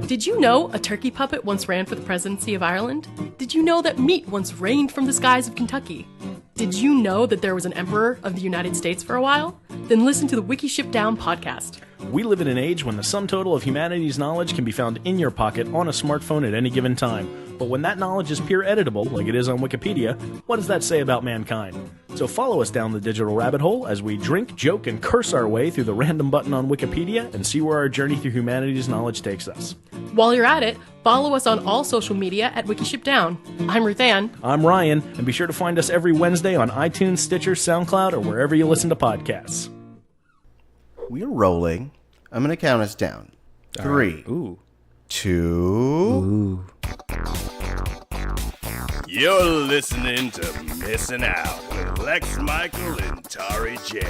Did you know a turkey puppet once ran for the presidency of Ireland? Did you know that meat once reigned from the skies of Kentucky? Did you know that there was an emperor of the United States for a while? Then listen to the Wiki Ship Down podcast. We live in an age when the sum total of humanity's knowledge can be found in your pocket on a smartphone at any given time. But when that knowledge is peer editable, like it is on Wikipedia, what does that say about mankind? So follow us down the digital rabbit hole as we drink, joke, and curse our way through the random button on Wikipedia and see where our journey through humanity's knowledge takes us. While you're at it, follow us on all social media at Wiki Ship Down. I'm Ruth Ann. I'm Ryan, and be sure to find us every Wednesday on iTunes, Stitcher, SoundCloud, or wherever you listen to podcasts. We're rolling. I'm going to count us down. 3, Ooh. 2. You're listening to Missing Out with Lex Michael and Tari J.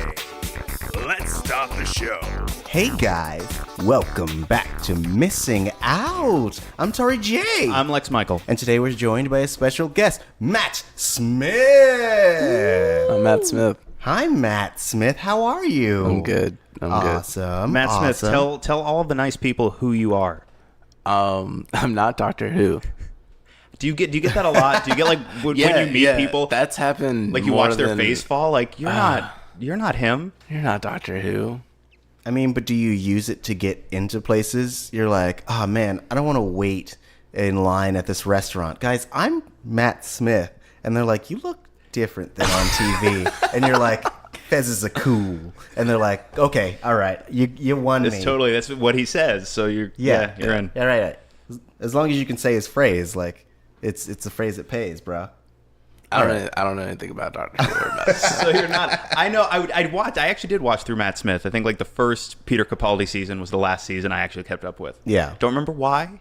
Let's start the show. Hey guys, welcome back to Missing Out. I'm Tari J. I'm Lex Michael. And today we're joined by a special guest, Matt Smith. I'm Matt Smith. Hi, Matt Smith. How are you? I'm good. Awesome. Matt Smith, awesome. tell all of the nice people who you are. I'm not Doctor Who. Do you get that a lot? Do you get like when you meet people? That's happened. Like you more watch their than, face fall. Like you're not him. You're not Doctor Who. I mean, but do you use it to get into places? You're like, oh man, I don't want to wait in line at this restaurant. Guys, I'm Matt Smith. And they're like, you look different than on TV. And you're like, Fez is a cool. And they're like, okay, all right, you won me. That's what he says. So you're in. Yeah, right. As long as you can say his phrase, like it's a phrase that pays, bro. I don't know anything about Doctor Who or Matt Smith. So you're not. I know. I actually did watch through Matt Smith. I think like the first Peter Capaldi season was the last season I actually kept up with. Yeah. Don't remember why.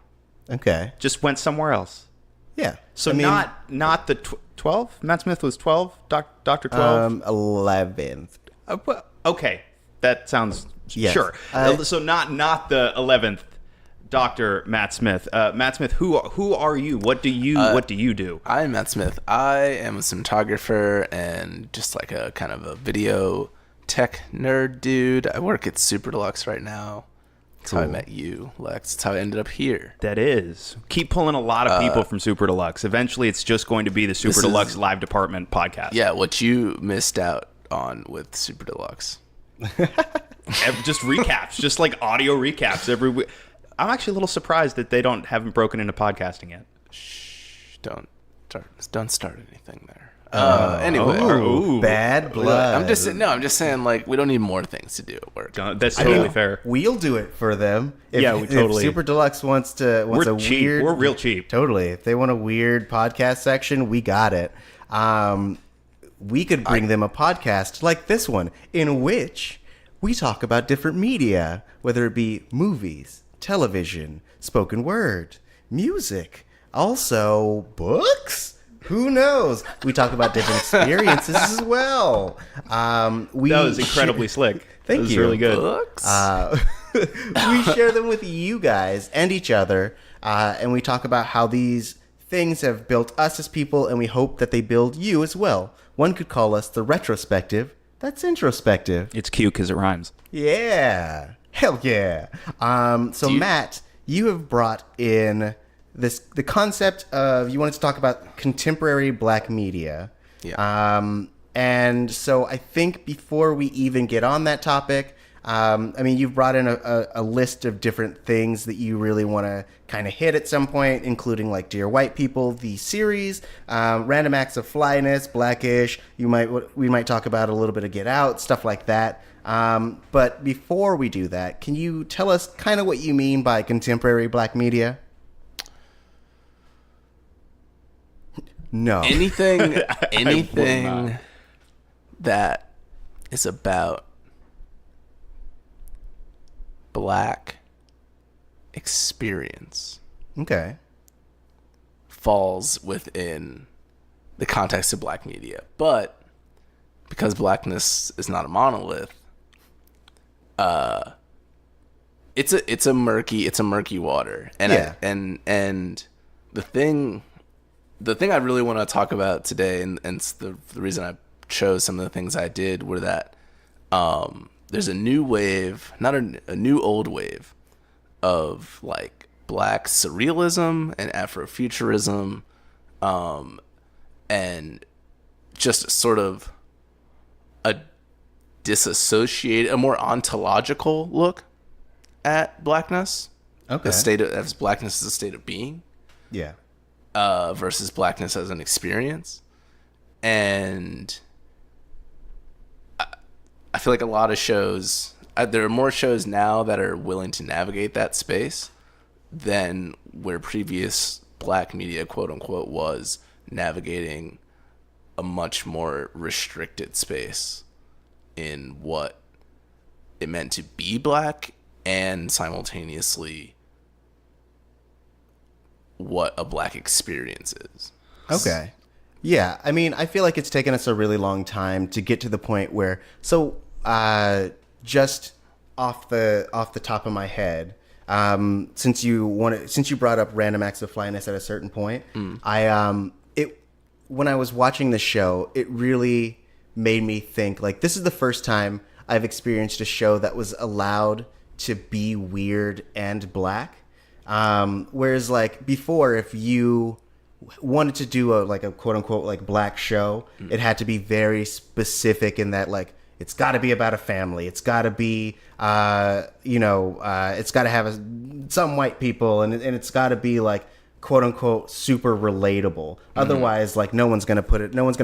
Okay. Just went somewhere else. Yeah. So not the 12. Matt Smith was 12. Doctor 12. 11th. Okay, that sounds Yes. sure. So not the 11th Dr. Matt Smith. Matt Smith, who are you? What do you do? I'm Matt Smith. I am a cinematographer and just like a kind of a video tech nerd dude. I work at Super Deluxe right now. That's how I met you, Lex. That's how I ended up here. That is. Keep pulling a lot of people from Super Deluxe. Eventually, it's just going to be the Super Deluxe Live Department podcast. Yeah, what you missed out on with Super Deluxe. Just recaps, just like audio recaps every week. I'm actually a little surprised that they haven't broken into podcasting yet. Shh, don't start anything there. Anyway, bad blood. I'm just saying like we don't need more things to do at work. That's totally fair. We'll do it for them. If Super Deluxe wants We're a cheap. weird, We're real cheap. Totally. If they want a weird podcast section, we got it. We could bring them a podcast like this one, in which we talk about different media, whether it be movies, television, spoken word, music, also books. Who knows? We talk about different experiences as well. That was incredibly slick. Thank that was you. Really good. Books? We share them with you guys and each other, and we talk about how these things have built us as people, and we hope that they build you as well. One could call us the retrospective. That's introspective. It's cute because it rhymes. Yeah. Hell yeah. Matt, you have brought in the concept of, you wanted to talk about contemporary black media. Yeah. And so I think before we even get on that topic, you've brought in a list of different things that you really want to kind of hit at some point, including like Dear White People, the series, Random Acts of Flyness, Blackish. We might talk about a little bit of Get Out, stuff like that. But before we do that, can you tell us kind of what you mean by contemporary black media? No. Anything that is about black experience, Okay. falls within the context of black media. But because blackness is not a monolith, it's a murky water. And Yeah. and the thing I really want to talk about today, and it's the reason I chose some of the things I did, were that there's a new wave, not a new old wave, of like Black surrealism and Afrofuturism, and just sort of a more ontological look at blackness. Okay. As blackness as a state of being. Yeah. Versus blackness as an experience. And I feel like a lot of shows, there are more shows now that are willing to navigate that space than where previous black media, quote unquote, was navigating a much more restricted space in what it meant to be black and simultaneously what a black experience is. Okay. Yeah, I mean, I feel like it's taken us a really long time to get to the point where, just off the top of my head, since you brought up random acts of flyness at a certain point, when I was watching the show, it really made me think, like, this is the first time I've experienced a show that was allowed to be weird and black. Whereas, like, before, if you wanted to do a quote unquote like black show, it had to be very specific in that, like, it's got to be about a family. It's got to be, it's got to have some white people, and it's got to be like quote unquote super relatable. Otherwise, like, no one's gonna produce it. No one's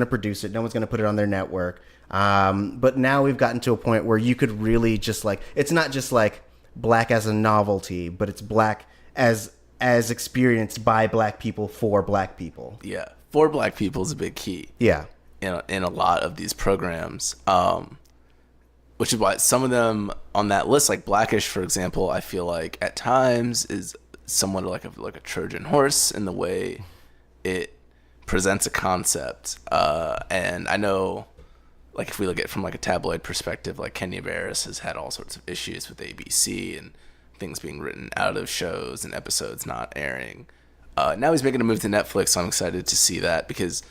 gonna put it on their network. But now we've gotten to a point where you could really just, like, it's not just like black as a novelty, but it's black as experienced by black people for black people. Yeah, for black people is a big key. Yeah, in a lot of these programs, which is why some of them on that list, like Blackish, for example, I feel like at times is somewhat like a Trojan horse in the way it presents a concept. And I know, like, if we look at it from like a tabloid perspective, like Kenya Barris has had all sorts of issues with ABC and things being written out of shows and episodes not airing. Now he's making a move to Netflix, so I'm excited to see that, because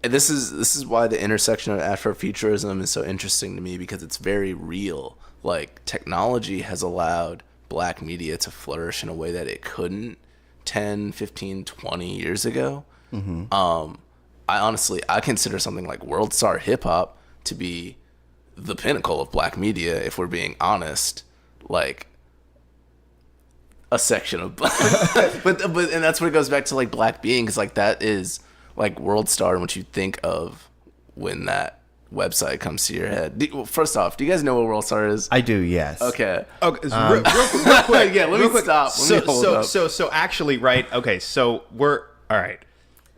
this is why the intersection of Afrofuturism is so interesting to me, because it's very real. Like, technology has allowed black media to flourish in a way that it couldn't 10, 15, 20 years ago. I consider something like World Star Hip Hop to be the pinnacle of black media, if we're being honest. Like, a section of but and that's where it goes back to, like, black being, because, like, that is like World Star and what you think of when that website comes to your head. First off, do you guys know what World Star is? I do, yes. Okay. Real quick. Yeah, let me stop. So actually, right? Okay, so we're all right.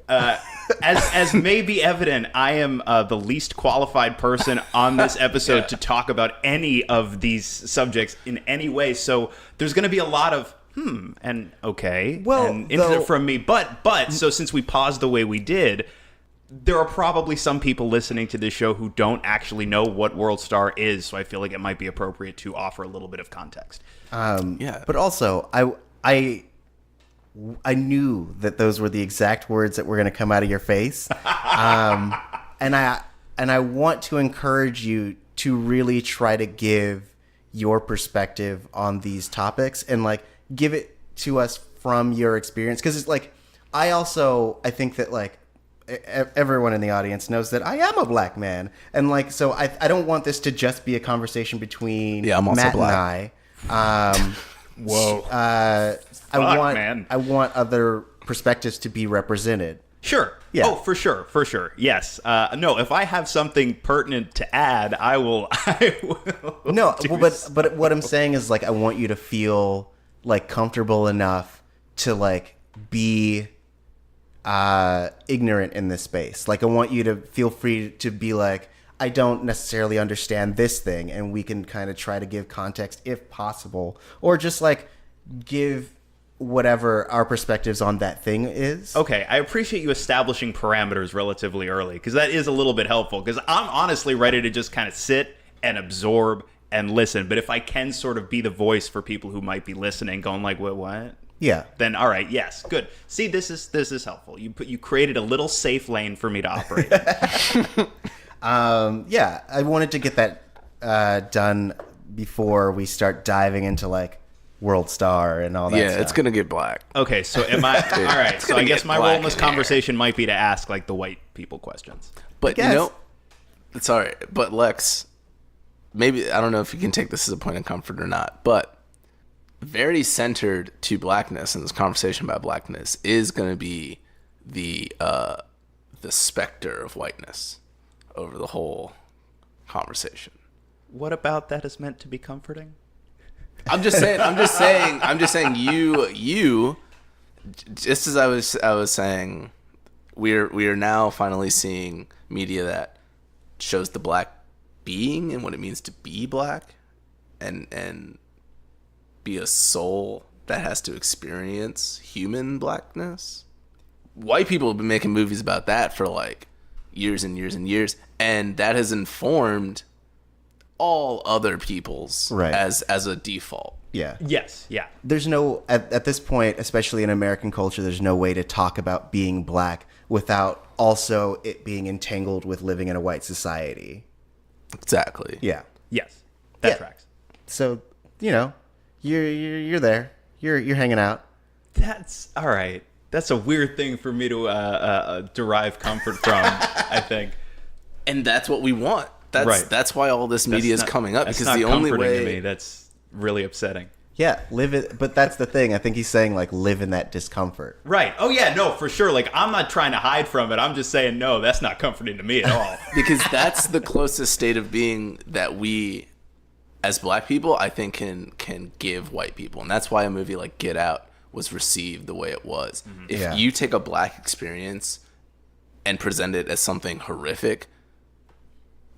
As may be evident, I am the least qualified person on this episode to talk about any of these subjects in any way. So there's going to be a lot of and okay, and input from me. But so since we paused the way we did, there are probably some people listening to this show who don't actually know what World Star is. So I feel like it might be appropriate to offer a little bit of context. But also, I knew that those were the exact words that were going to come out of your face. And I want to encourage you to really try to give your perspective on these topics and, like, give it to us from your experience. Because it's like, I think that, like, everyone in the audience knows that I am a black man. And, like, so I don't want this to just be a conversation between I'm also Matt black. and I. Whoa. I want other perspectives to be represented. Sure. Yeah. Oh, for sure. Yes. No, if I have something pertinent to add, I will. No, but what I'm saying is, like, I want you to feel, like, comfortable enough to, like, be ignorant in this space. Like, I want you to feel free to be like, I don't necessarily understand this thing, and we can kind of try to give context if possible, or just, like, give whatever our perspectives on that thing is. Okay, I appreciate you establishing parameters relatively early, because that is a little bit helpful, because I'm honestly ready to just kind of sit and absorb and listen. But if I can sort of be the voice for people who might be listening, going like, what? Yeah. Then all right, yes, good. See, this is helpful. You created a little safe lane for me to operate in. I wanted to get that done before we start diving into, like, World Star and all that Yeah, stuff. it's gonna get black. Okay, so am I all right? So I guess my role in this black in conversation might be to ask like the white people questions. But guess. it's all right. But Lex, maybe I don't know if you can take this as a point of comfort or not, but very centered to blackness in this conversation about blackness is going to be the specter of whiteness over the whole conversation. What about that is meant to be comforting? I'm just saying you just as I was saying, we are now finally seeing media that shows the black being and what it means to be black and be a soul that has to experience human blackness. White people have been making movies about that for like years and years and years, and that has informed all other peoples as a default. Yeah. Yes. Yeah. There's no, at this point, especially in American culture, there's no way to talk about being black without also it being entangled with living in a white society. Exactly. Yeah. Yes. That Yeah. tracks. So, you're there. You're hanging out. That's all right. That's a weird thing for me to derive comfort from. I think. And that's what we want. That's why all this media is coming up, that's because not the only comforting way to me. That's really upsetting. Yeah, live it. But that's the thing. I think he's saying like live in that discomfort. Right. Oh yeah. No, for sure. Like I'm not trying to hide from it. I'm just saying no. That's not comforting to me at all. because that's the closest state of being that we as black people I think can give white people, and that's why a movie like Get Out was received the way it was. Mm-hmm. If you take a black experience and present it as something horrific,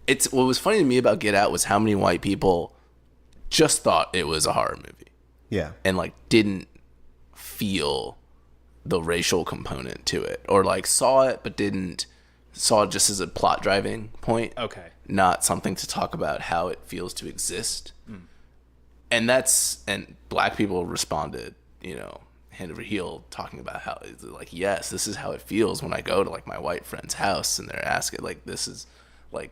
it's what was funny to me about Get Out was how many white people just thought it was a horror movie. Yeah. And like didn't feel the racial component to it, or like saw it but saw it just as a plot driving point. Okay. Not something to talk about how it feels to exist. And black people responded, hand over heel, talking about how it's like, yes, this is how it feels when I go to like my white friend's house and they're asking like, this is like,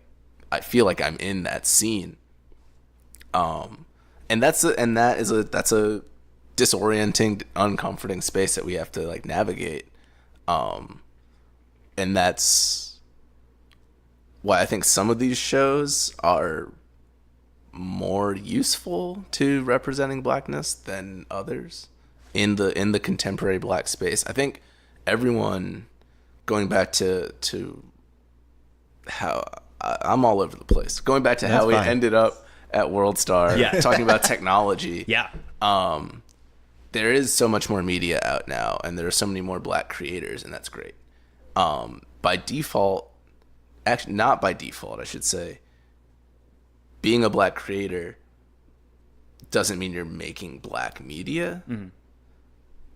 I feel like I'm in that scene. And that's a disorienting, uncomforting space that we have to like navigate. And that's why I think some of these shows are more useful to representing blackness than others in the contemporary black space. I think everyone, going back to how I'm all over the place, going back to how we ended up at World Star, talking about technology. Yeah. There is so much more media out now, and there are so many more black creators, and that's great. By default, actually not by default, I should say, being a black creator doesn't mean you're making black media. Mm-hmm.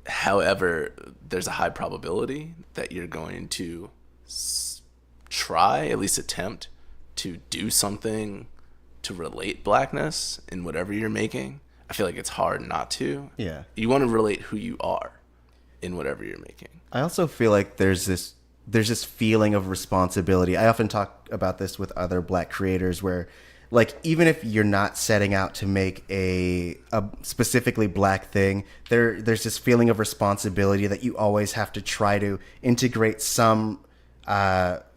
However, there's a high probability that you're going to try, at least attempt, to do something to relate blackness in whatever you're making. I feel like it's hard not to. Yeah. You want to relate who you are in whatever you're making. I also feel like there's this feeling of responsibility. I often talk about this with other black creators where, like, even if you're not setting out to make a specifically black thing, there's this feeling of responsibility that you always have to try to integrate some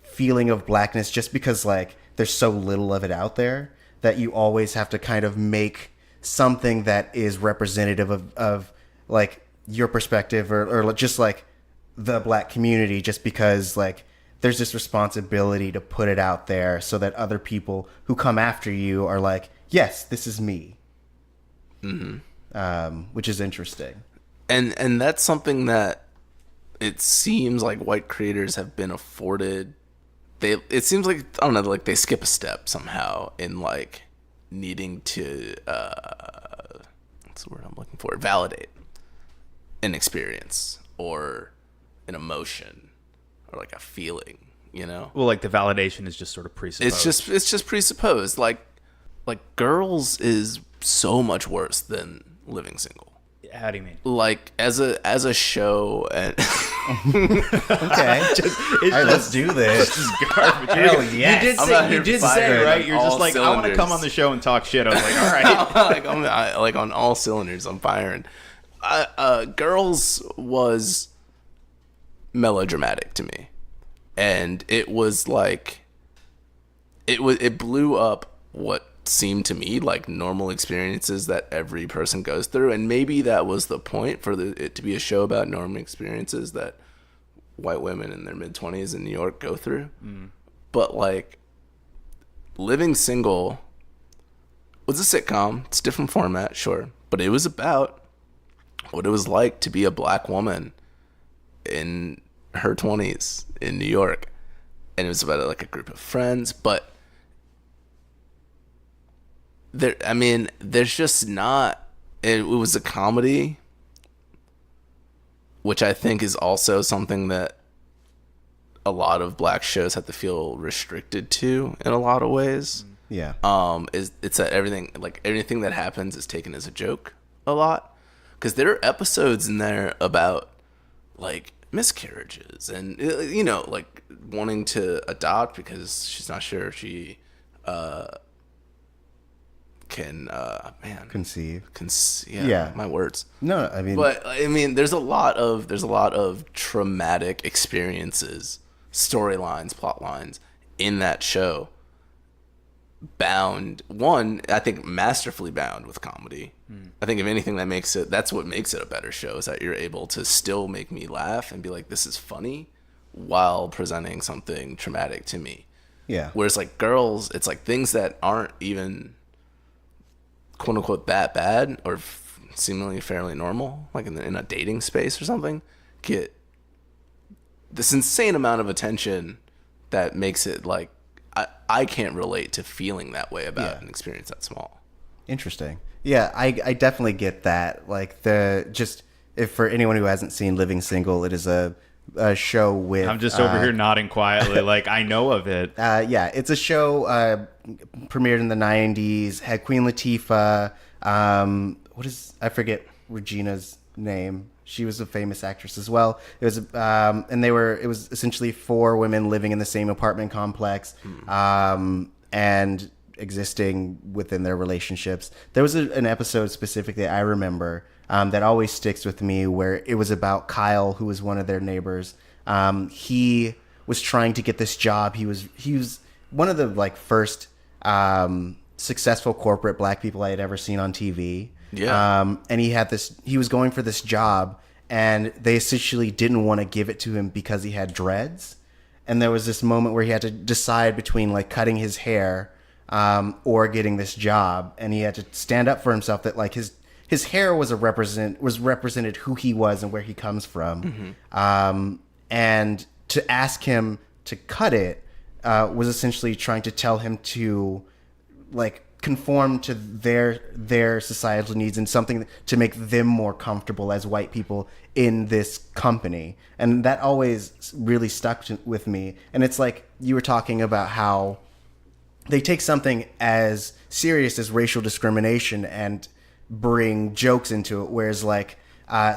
feeling of blackness, just because like there's so little of it out there that you always have to kind of make something that is representative of like your perspective or just like the black community, just because like there's this responsibility to put it out there so that other people who come after you are like, yes, this is me. Mm-hmm. Which is interesting. And that's something that it seems like white creators have been afforded. It seems like, I don't know, like they skip a step somehow in like needing to, what's the word I'm looking for? Validate an experience or an emotion or like a feeling, you know? Well, like the validation is just sort of presupposed. It's just presupposed. Like Girls is so much worse than Living Single. How do you mean? Like as a show, and Okay. All right, let's do this. Garbage. Hell yes. You did say right. You're just like, I want to come on the show and talk shit. I was like, all right. like on all cylinders, I'm firing. Girls was melodramatic to me, and it was like it blew up what seemed to me like normal experiences that every person goes through, and maybe that was the point for it to be a show about normal experiences that white women in their mid-20s in New York go through. But like Living Single was a sitcom. It's a different format, sure, but it was about what it was like to be a black woman in her 20s in New York, and it was about like a group of friends. But there's just not. It was a comedy, which I think is also something that a lot of black shows have to feel restricted to in a lot of ways. Yeah. It's that everything that happens is taken as a joke a lot, because there are episodes in there about like miscarriages and like wanting to adopt because she's not sure if she can Conceive. Yeah, my words. No, I mean there's a lot of traumatic experiences, storylines, plot lines in that show, I think masterfully bound with comedy. I think if anything that's what makes it a better show, is that you're able to still make me laugh and be like, this is funny, while presenting something traumatic to me. Yeah. Whereas like Girls, it's like things that aren't even quote unquote that bad or seemingly fairly normal, like in a dating space or something, get this insane amount of attention that makes it like I can't relate to feeling that way about an experience that small. Interesting. Yeah, I definitely get that. Like if for anyone who hasn't seen Living Single, it is a show with. I'm just over here nodding quietly, like I know of it. Yeah, it's a show premiered in the '90s. Had Queen Latifah. I forget Regina's name. She was a famous actress as well. It was, it was essentially 4 women living in the same apartment complex, and existing within their relationships. There was an episode specifically I remember that always sticks with me, where it was about Kyle, who was one of their neighbors. He was trying to get this job. He was one of the like first successful corporate black people I had ever seen on TV. Yeah. And he was going for this job, and they essentially didn't want to give it to him because he had dreads. And there was this moment where he had to decide between like cutting his hair or getting this job, and he had to stand up for himself that like his hair was represented who he was and where he comes from. And to ask him to cut it was essentially trying to tell him to like conform to their societal needs and something to make them more comfortable as white people in this company. And that always really stuck with me. And it's like you were talking about how they take something as serious as racial discrimination and bring jokes into it, whereas like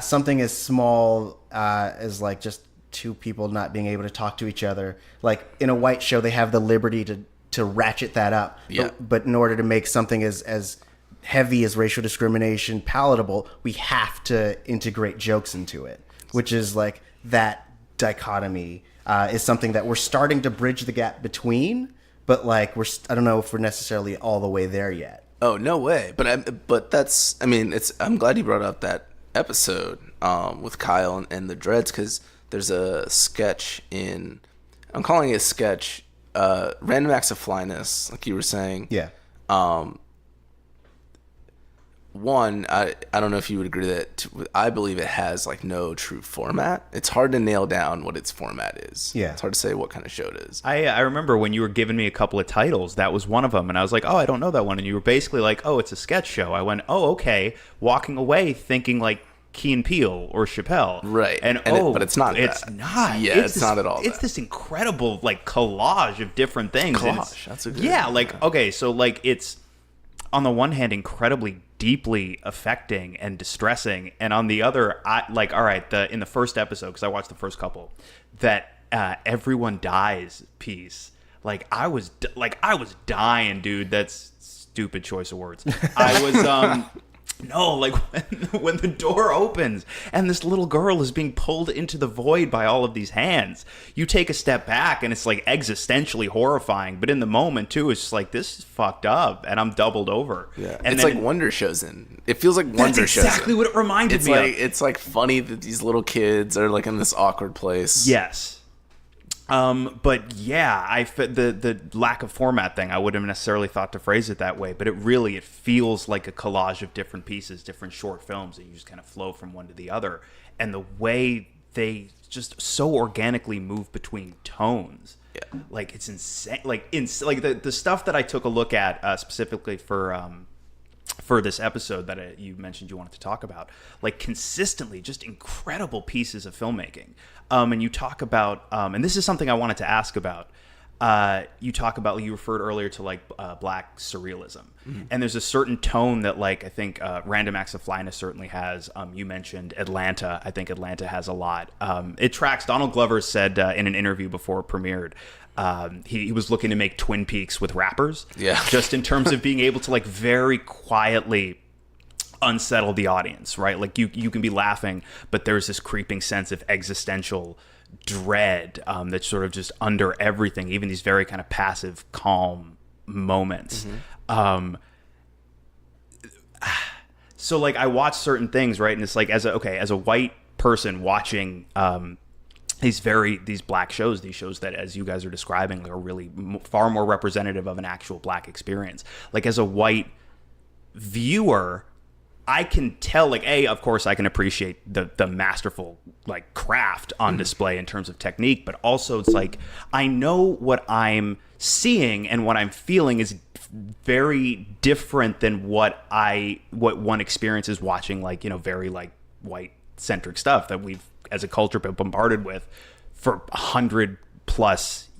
something as small as like just 2 people not being able to talk to each other, like in a white show they have the liberty to ratchet that up. Yeah. But in order to make something as heavy as racial discrimination palatable, we have to integrate jokes into it, which is like that dichotomy is something that we're starting to bridge the gap between, but like I don't know if we're necessarily all the way there yet. Oh, no way. But that's, I mean, I'm glad you brought up that episode with Kyle and the dreads, because there's a sketch I'm calling it a sketch, Random Acts of Flyness, like you were saying. Yeah. One, I don't know if you would agree that I believe it has like no true format. It's hard to nail down what its format is. Yeah. It's hard to say what kind of show it is. I remember when you were giving me a couple of titles, that was one of them, and I was like, oh, I don't know that one, and you were basically like, oh, it's a sketch show. I went, oh, okay, walking away thinking like Key and Peele or Chappelle. Right. But it's not It's that. not. Yeah, it's not at all It's that. this incredible like collage of different things. Collage, that's a good okay, so like it's on the one hand incredibly deeply affecting and distressing. And on the other, in the first episode, because I watched the first couple, that everyone dies piece. I was dying, dude. That's stupid choice of words. I was no, when the door opens and this little girl is being pulled into the void by all of these hands, you take a step back and it's existentially horrifying. But in the moment too, it's just this is fucked up, and I'm doubled over. Yeah, and it's like Wonder Chosen. It feels like Wonder Chosen. That's exactly what it reminded me of. It's funny that these little kids are in this awkward place. Yes. But yeah, the lack of format thing, I wouldn't have necessarily thought to phrase it that way, but it feels like a collage of different pieces, different short films, and you just kind of flow from one to the other. And the way they just so organically move between tones, it's insane. The stuff that I took a look at specifically for this episode that you mentioned you wanted to talk about, consistently just incredible pieces of filmmaking. And you talk about, and this is something I wanted to ask about. You referred earlier to black surrealism, and there's a certain tone that I think Random Acts of Flyness certainly has. You mentioned Atlanta. I think Atlanta has a lot. It tracks. Donald Glover said in an interview before it premiered, he was looking to make Twin Peaks with rappers. Yeah. Just in terms of being able to very quietly unsettle the audience, right? You can be laughing, but there's this creeping sense of existential dread that's sort of just under everything, even these very kind of passive, calm moments. So I watch certain things, right? And it's as a white person watching these black shows, these shows that, as you guys are describing, are really far more representative of an actual black experience. As a white viewer, I can tell, of course, I can appreciate the masterful craft on display in terms of technique, but also it's I know what I'm seeing and what I'm feeling is very different than what one experiences watching very white centric stuff that we've as a culture been bombarded with for 100+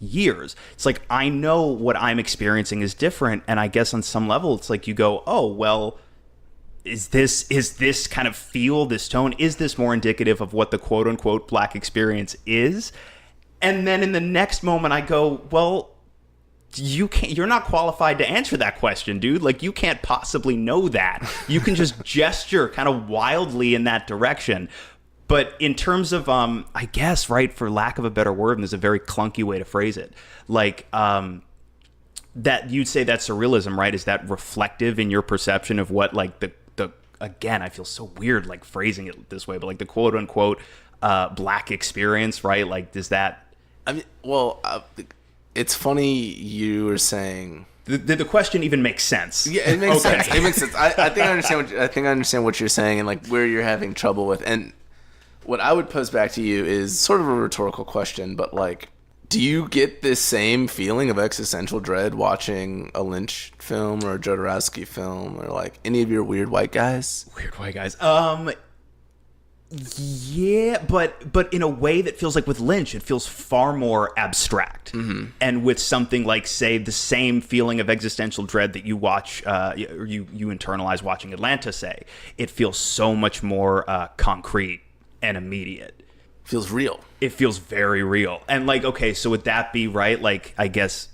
years. It's I know what I'm experiencing is different, and I guess on some level it's you go, oh well, is this kind of feel, this tone, is this more indicative of what the quote unquote black experience is? And then in the next moment I go, well, you're not qualified to answer that question, dude. You can't possibly know that. You can just gesture kind of wildly in that direction. But in terms of, I guess, right, for lack of a better word, and there's a very clunky way to phrase it, that you'd say that surrealism, right, is that reflective in your perception of what, the again, I feel so weird, phrasing it this way, but, the quote-unquote black experience, right? Does that... I mean, well, it's funny you were saying... The question even makes sense. Yeah, it makes sense. It makes sense. I think I understand what you're saying and, where you're having trouble with, and... What I would pose back to you is sort of a rhetorical question, but do you get this same feeling of existential dread watching a Lynch film or a Jodorowsky film or any of your weird white guys? Weird white guys. Yeah, but in a way that feels with Lynch, it feels far more abstract. Mm-hmm. And with something say, the same feeling of existential dread that you watch, you internalize watching Atlanta, say, it feels so much more concrete and immediate. Feels real. It feels very real. And okay, so would that be right? I guess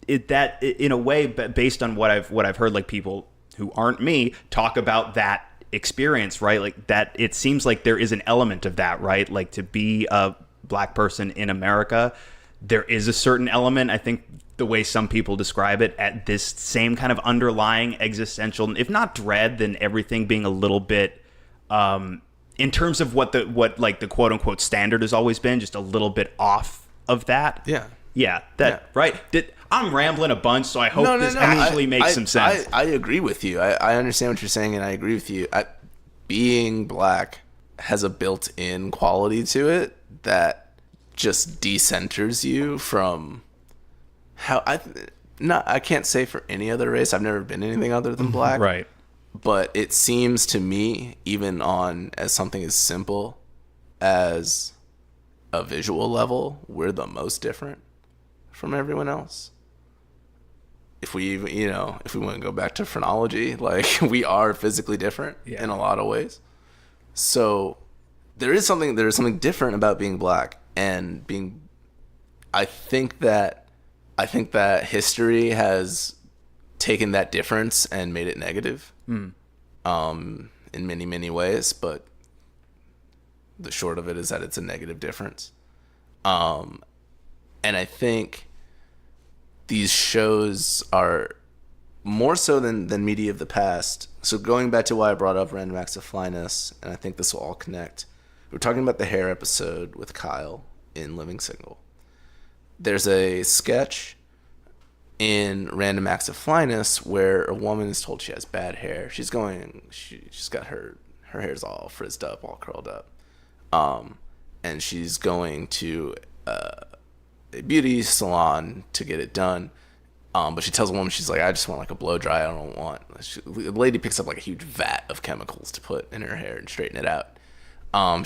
that in a way, based on what I've heard, people who aren't me talk about that experience, right? That it seems there is an element of that, right? To be a black person in America, there is a certain element, I think, the way some people describe it, at this same kind of underlying existential, if not dread, then everything being a little bit in terms of what the quote unquote standard has always been, just a little bit off of that. Yeah. Right. I'm rambling a bunch, so I hope this actually makes some sense. I agree with you. I understand what you're saying, and I agree with you. Being black has a built-in quality to it that just decenters you from how I can't say for any other race. I've never been anything other than black. Right. But it seems to me, even on as something as simple as a visual level, we're the most different from everyone else. if we even, if we want to go back to phrenology, like we are physically different in a lot of ways. So there is something different about being black and being, I think that history has taken that difference and made it negative, in many, many ways, but the short of it is that it's a negative difference. And I think these shows are more so than media of the past. So going back to why I brought up Random Acts of Flyness, and I think this will all connect. We're talking about the hair episode with Kyle in Living Single. There's a sketch in Random Acts of Flyness where a woman is told she has bad hair. She's got her hair's all frizzed up, all curled up. And she's going to a beauty salon to get it done. But she tells a woman, she's like, I just want like a blow dry. I don't want. The lady picks up like a huge vat of chemicals to put in her hair and straighten it out.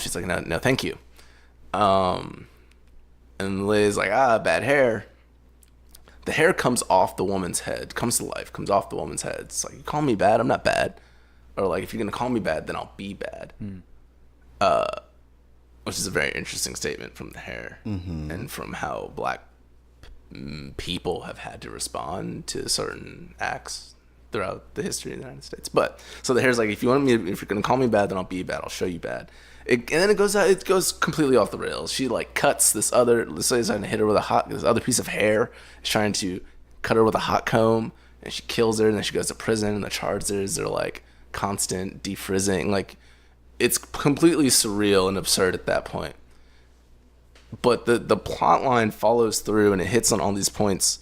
She's like, no, thank you. And the lady's like, bad hair. The hair comes off the woman's head, comes to life, comes off the woman's head. It's like, you call me bad, I'm not bad. Or like, if you're going to call me bad, then I'll be bad. Which is a very interesting statement from the hair and from how black people have had to respond to certain acts throughout the history of the United States. But so the hair's like, if you're going to call me bad, then I'll be bad. I'll show you bad. And then it goes completely off the rails. She like cuts this lady's trying to hit her with this other piece of hair. She's trying to cut her with a hot comb, and she kills her, and then she goes to prison, and the charges are like constant defrizzing. Like, it's completely surreal and absurd at that point. But the plot line follows through, and it hits on all these points.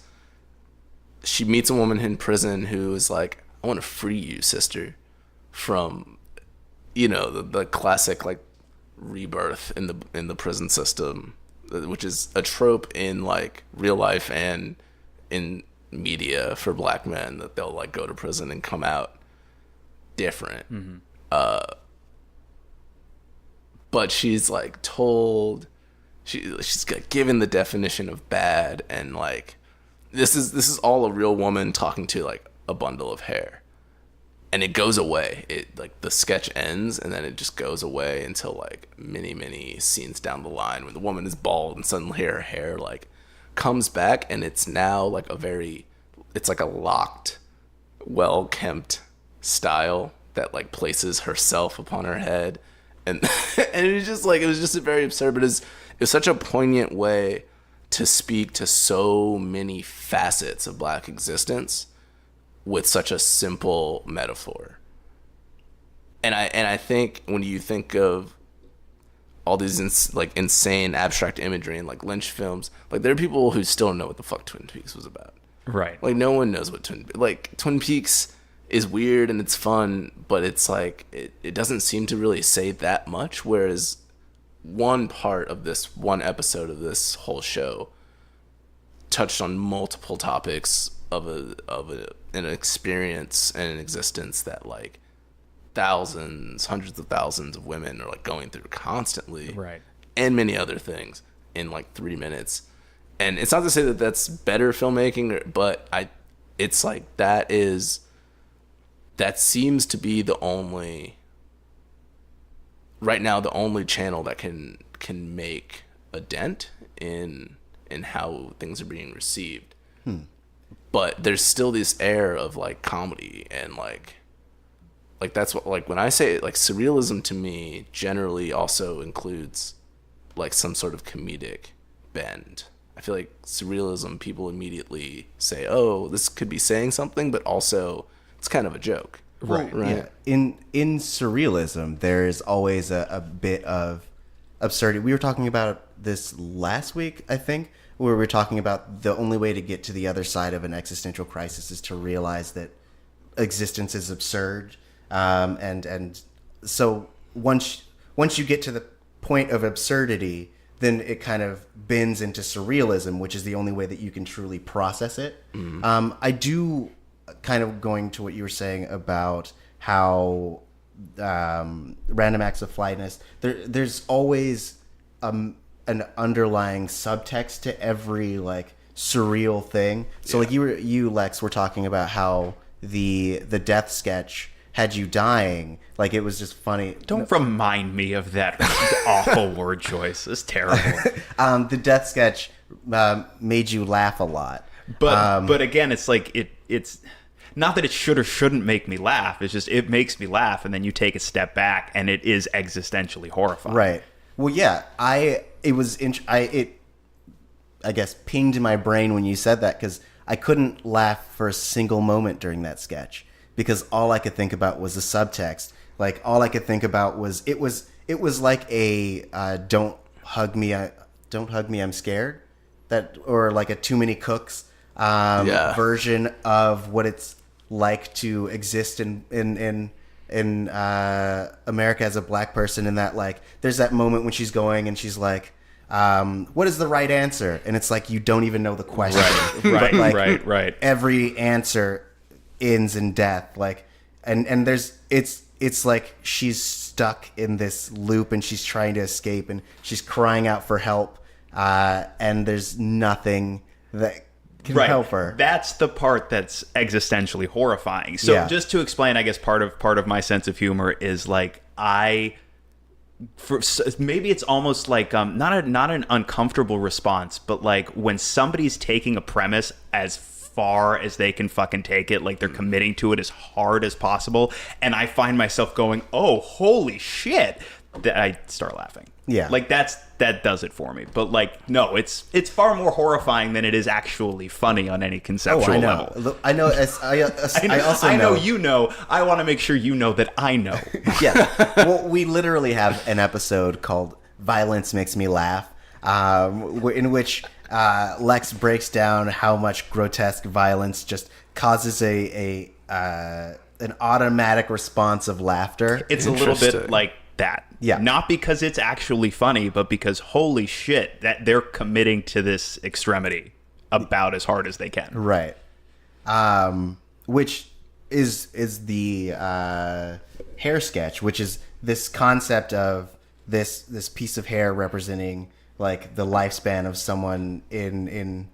She meets a woman in prison who is like, I want to free you, sister, from, the classic like rebirth in the prison system, which is a trope in like real life and in media for black men, that they'll like go to prison and come out different. But she's like told, she's given the definition of bad, and like this is all a real woman talking to like a bundle of hair. And it goes away. It like the sketch ends, and then it just goes away until like many, many scenes down the line when the woman is bald and suddenly her hair like comes back, and it's now like it's like a locked, well-kempt style that like places herself upon her head, and and it was just a very absurd, but it was such a poignant way to speak to so many facets of black existence with such a simple metaphor. And I think when you think of all these insane abstract imagery and like Lynch films, like there are people who still don't know what the fuck Twin Peaks was about. Right. Like no one knows what Twin Peaks is weird and it's fun, but it's like it doesn't seem to really say that much, whereas one part of this one episode of this whole show touched on multiple topics of an experience and an existence that like hundreds of thousands of women are like going through constantly, right, and many other things in like 3 minutes. And it's not to say that that's better filmmaking, but it's like that seems to be the only channel that can make a dent in how things are being received. But there's still this air of like comedy and like that's what, like when I say like surrealism to me generally also includes like some sort of comedic bend. I feel like surrealism, people immediately say, oh, this could be saying something, but also it's kind of a joke. Right. Yeah. In surrealism, there's always a bit of absurdity. We were talking about this last week, I think, where we were talking about the only way to get to the other side of an existential crisis is to realize that existence is absurd. And so once you get to the point of absurdity, then it kind of bends into surrealism, which is the only way that you can truly process it. I do kind of going to what you were saying about how Random Acts of Flyness, there's always an underlying subtext to every like surreal thing. So like you Lex were talking about how the death sketch had you dying, like it was just funny. Don't remind me of that awful word choice. It's terrible. The death sketch made you laugh a lot. But again, it's like it's not that it should or shouldn't make me laugh. It's just it makes me laugh, and then you take a step back, and it is existentially horrifying. Right. Well, yeah. I guess pinged in my brain when you said that, because I couldn't laugh for a single moment during that sketch, because all I could think about was the subtext. Like all I could think about was it was like a don't hug me, I'm scared, that, or like a Too Many Cooks version of what it's like to exist in America as a black person. In that, like, there's that moment when she's going and she's like, what is the right answer? And it's like you don't even know the question. Right, but like, right. Every answer ends in death. Like, and there's it's like she's stuck in this loop and she's trying to escape and she's crying out for help. And there's nothing that can help her. That's the part that's existentially horrifying. So just to explain, I guess part of my sense of humor is like maybe it's almost like not an uncomfortable response, but like when somebody's taking a premise as far as they can fucking take it, like they're committing to it as hard as possible, and I find myself going, "Oh, holy shit!" that I start laughing. Yeah, like that does it for me. But like, no, it's far more horrifying than it is actually funny on any conceptual level. I know. I also know. You know. I want to make sure you know that I know. Yeah. Well, we literally have an episode called "Violence Makes Me Laugh," in which Lex breaks down how much grotesque violence just causes an automatic response of laughter. It's a little bit like that. Yeah. Not because it's actually funny, but because holy shit, that they're committing to this extremity about as hard as they can. Right. Which is the hair sketch, which is this concept of this piece of hair representing like the lifespan of someone in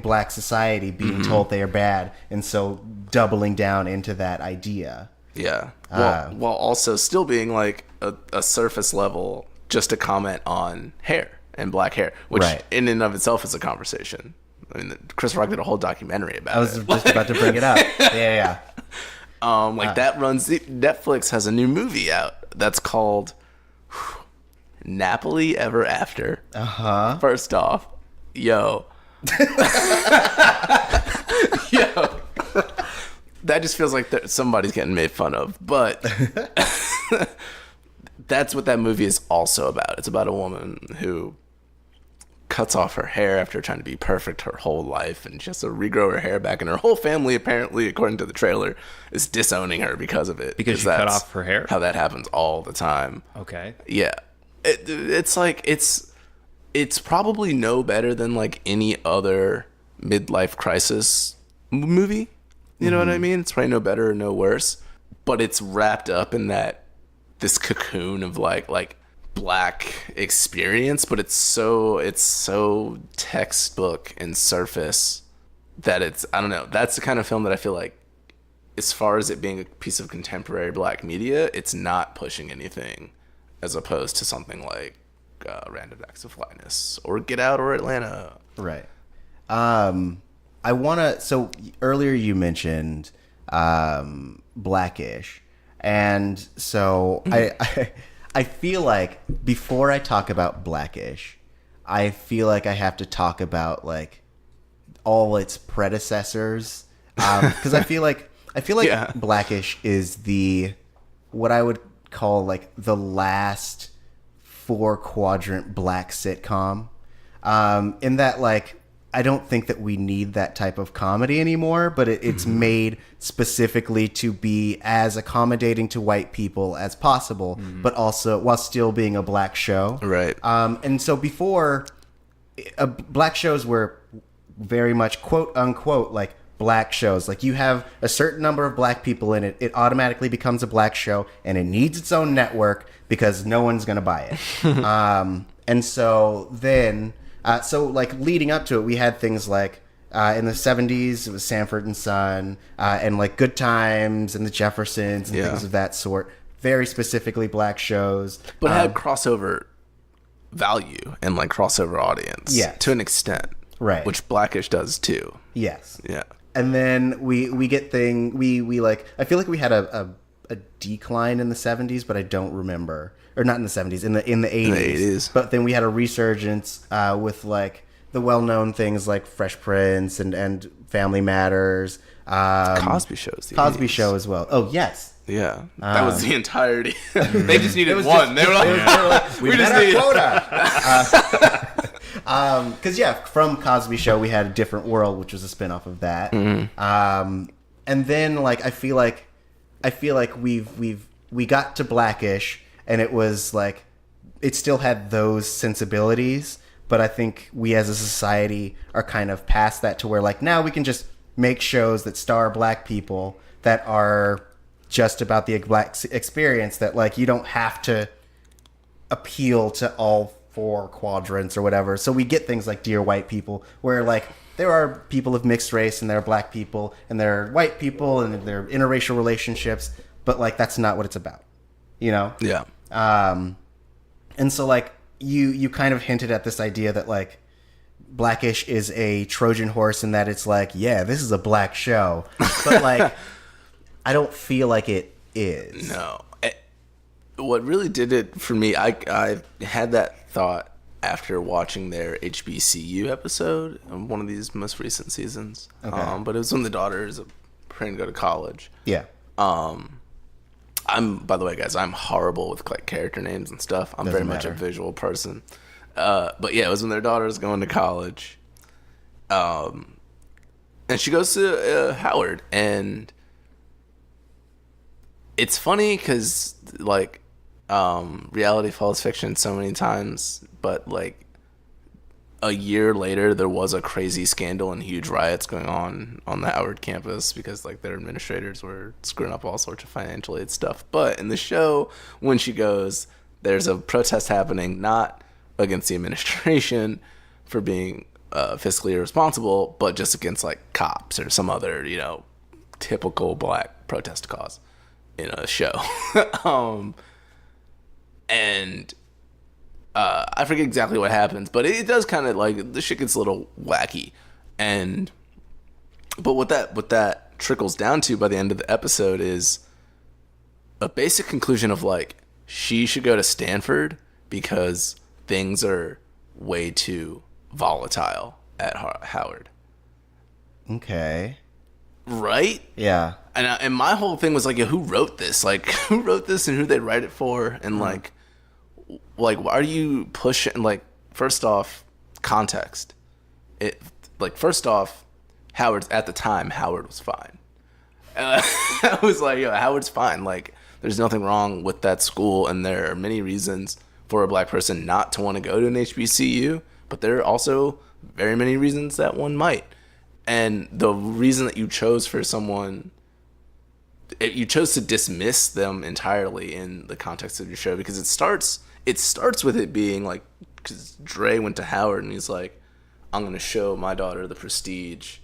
black society being told they are bad, and so doubling down into that idea. Yeah. While also still being like a surface level, just a comment on hair and black hair, which in and of itself is a conversation. I mean, Chris Rock did a whole documentary about it. I was just about to bring it up. Yeah. That runs. Netflix has a new movie out that's called Napoli Ever After. First off, yo. That just feels like somebody's getting made fun of, but that's what that movie is also about. It's about a woman who cuts off her hair after trying to be perfect her whole life, and she has to regrow her hair back, and her whole family, apparently, according to the trailer, is disowning her because of it. Because she cut off her hair? How that happens all the time. Okay. Yeah. It's like, it's probably no better than like any other midlife crisis movie. You know what I mean? It's probably no better or no worse, but it's wrapped up in this cocoon of like black experience, but it's so textbook and surface that I don't know. That's the kind of film that I feel like, as far as it being a piece of contemporary black media, it's not pushing anything, as opposed to something like Random Acts of Flyness or Get Out or Atlanta. Right. So earlier you mentioned Blackish, and so I feel like before I talk about Blackish, I feel like I have to talk about like all its predecessors, because I feel like Blackish is what I would call like the last 4-quadrant black sitcom, in that like I don't think that we need that type of comedy anymore, but it's made specifically to be as accommodating to white people as possible, but also while still being a black show. Right. And so before, black shows were very much quote unquote like black shows. Like you have a certain number of black people in it, it automatically becomes a black show, and it needs its own network because no one's going to buy it. And so then So like leading up to it, we had things like in the 70s, it was Sanford and Son, and like Good Times and the Jeffersons and things of that sort. Very specifically black shows. But it had crossover value and like crossover audience. Yes. To an extent. Right. Which Blackish does too. Yes. Yeah. And then we get we like, I feel like we had a decline in the 70s, but I don't remember. Or not in the 70s, in the 80s. In the 80s. But then we had a resurgence with like the well-known things like Fresh Prince and Family Matters. Cosby Show's the Cosby 80s. Show as well. Oh, yes. Yeah. That was the entirety. They just needed was one. just- they were like, we met our quota. Because from Cosby Show we had A Different World, which was a spinoff of that. And then like I feel like we got to Blackish, and it was like it still had those sensibilities, but I think we as a society are kind of past that to where like now we can just make shows that star black people that are just about the black experience, that like you don't have to appeal to all 4 quadrants or whatever. So we get things like Dear White People, where like there are people of mixed race and there are black people and there are white people and there are interracial relationships, but like that's not what it's about, you know? yeah. And so like you kind of hinted at this idea that like Blackish is a Trojan horse and that it's like, yeah, this is a black show, but like I don't feel like it is. No. What really did it for me, I had that thought after watching their HBCU episode of one of these most recent seasons. Okay. But it was when the daughter is preparing to go to college. Yeah. By the way, guys, I'm horrible with like character names and stuff. I'm Doesn't very much matter. a visual person. But yeah, it was when their daughter was going to college. And she goes to Howard, and it's funny because like reality follows fiction so many times, but like a year later there was a crazy scandal and huge riots going on the Howard campus because like their administrators were screwing up all sorts of financial aid stuff. But in the show, when she goes, there's a protest happening not against the administration for being fiscally irresponsible, but just against like cops or some other, you know, typical black protest cause in a show. And I forget exactly what happens, but it does kind of like the shit gets a little wacky. But what that trickles down to by the end of the episode is a basic conclusion of like she should go to Stanford because things are way too volatile at Howard. Okay. Right? Yeah. And my whole thing was like, who wrote this? Like, who wrote this and who they write it for? And like, why are you pushing? Like, first off, context. First off, at the time, Howard was fine. I was like, yo, Howard's fine. Like, there's nothing wrong with that school, and there are many reasons for a black person not to want to go to an HBCU, but there are also very many reasons that one might. And the reason that you chose for someone, you chose to dismiss them entirely in the context of your show, because it starts with it being like, because Dre went to Howard and he's like, I'm going to show my daughter the prestige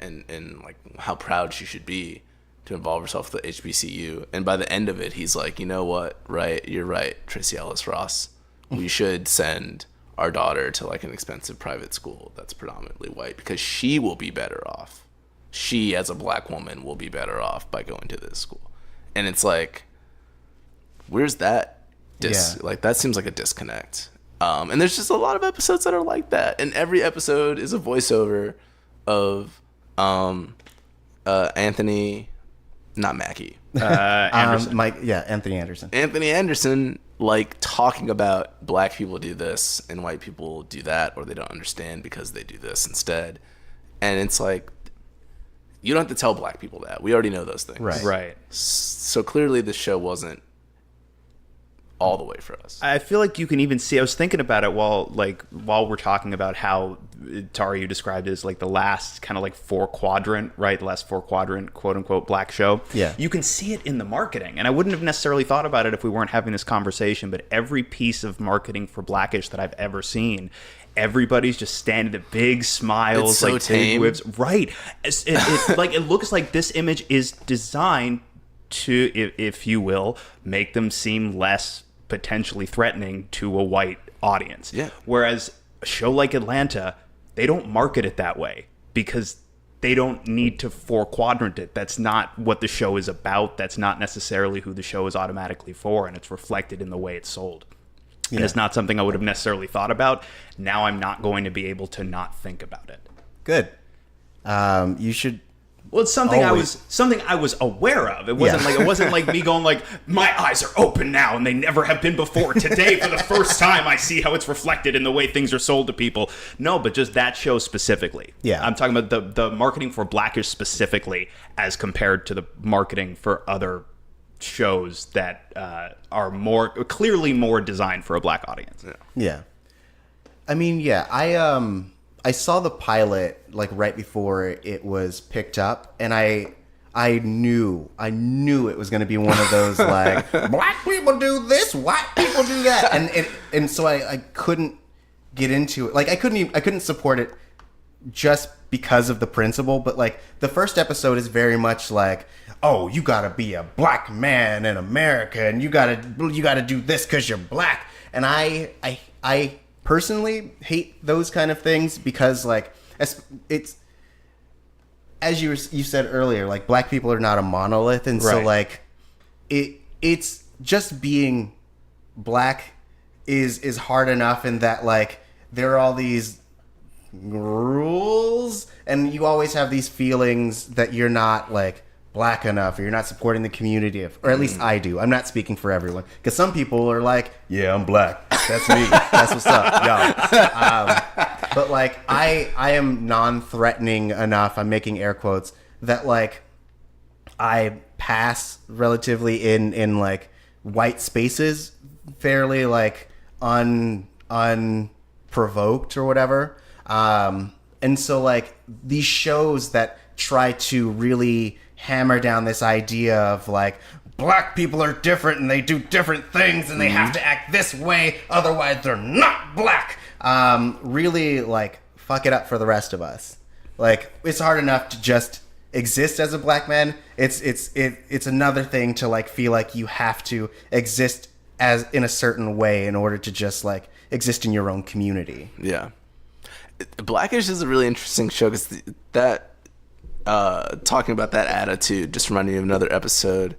and like how proud she should be to involve herself with the HBCU. And by the end of it, he's like, you know what? Right. You're right, Tracy Ellis Ross. We should send our daughter to like an expensive private school that's predominantly white because she will be better off. She, as a black woman, will be better off by going to this school. And it's like, where's that? Like, that seems like a disconnect. And there's just a lot of episodes that are like that. And every episode is a voiceover of Anthony, not Mackie. Anderson. Anthony Anderson. Anthony Anderson, like, talking about black people do this and white people do that, or they don't understand because they do this instead. And it's like, you don't have to tell black people that. We already know those things. Right. Right. So clearly the show wasn't all the way for us. I feel like you can even see. I was thinking about it while we're talking about how Tari, you described it as like the last kind of like 4-quadrant, right? The last 4-quadrant, quote unquote, black show. Yeah. You can see it in the marketing, and I wouldn't have necessarily thought about it if we weren't having this conversation. But every piece of marketing for Blackish that I've ever seen, everybody's just standing there, big smiles, it's so like tame. big whips, right? It looks like this image is designed to, if you will, make them seem less potentially threatening to a white audience. Yeah. Whereas a show like Atlanta, they don't market it that way because they don't need to 4-quadrant it. That's not what the show is about. That's not necessarily who the show is automatically for, and it's reflected in the way it's sold. And it's not something I would have necessarily thought about. Now I'm not going to be able to not think about it. Good. You should. Well, it's something Always. I was aware of. It wasn't like me going like, my eyes are open now and they never have been before. Today, for the first time, I see how it's reflected in the way things are sold to people. No, but just that show specifically. Yeah. I'm talking about the marketing for Blackish specifically as compared to the marketing for other shows that are clearly more designed for a black audience. Yeah. I mean, yeah, I saw the pilot like right before it was picked up, and I knew it was going to be one of those like black people do this, white people do that, and so I couldn't get into it. Like I couldn't support it just because of the principle, but like the first episode is very much like, oh, you got to be a black man in America, and you got to do this because you're black, and I personally hate those kind of things because like it's as you said earlier, like black people are not a monolith, and so like it's just being black is hard enough in that like there are all these rules and you always have these feelings that you're not like black enough or you're not supporting the community, or at least I do. I'm not speaking for everyone because some people are like, yeah, I'm black, that's me, that's what's up, yo. But like I am non-threatening enough, I'm making air quotes, that like I pass relatively in like white spaces fairly like unprovoked or whatever. And so like these shows that try to really hammer down this idea of like black people are different and they do different things and they have to act this way, otherwise they're not black, really like fuck it up for the rest of us. Like it's hard enough to just exist as a black man. It's another thing to like feel like you have to exist as in a certain way in order to just like exist in your own community. Yeah. Blackish is a really interesting show because that talking about that attitude just reminded me of another episode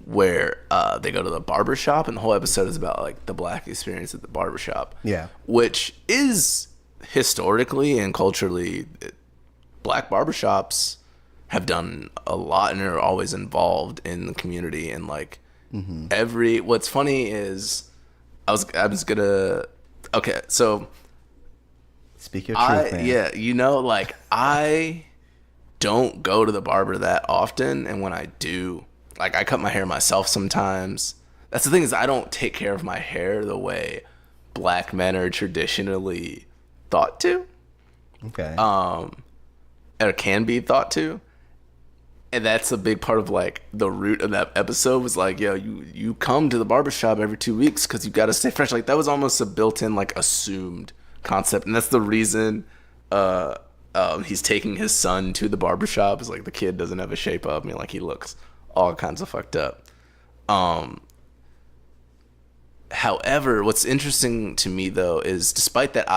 where they go to the barbershop, and the whole episode is about like the black experience at the barbershop. Yeah. Which is historically and culturally, black barbershops have done a lot and are always involved in the community, and like what's funny is I was gonna so speak your truth, man. Yeah, you know, like I don't go to the barber that often, and when I do, like I cut my hair myself sometimes. That's the thing, is I don't take care of my hair the way black men are traditionally thought to. Okay. Or can be thought to. And that's a big part of like the root of that episode was like, yo, you come to the barbershop every 2 weeks because you got to stay fresh. Like that was almost a built-in like assumed concept, and that's the reason he's taking his son to the barbershop. Is like the kid doesn't have a shape up. I mean, like he looks all kinds of fucked up. However, what's interesting to me though is despite that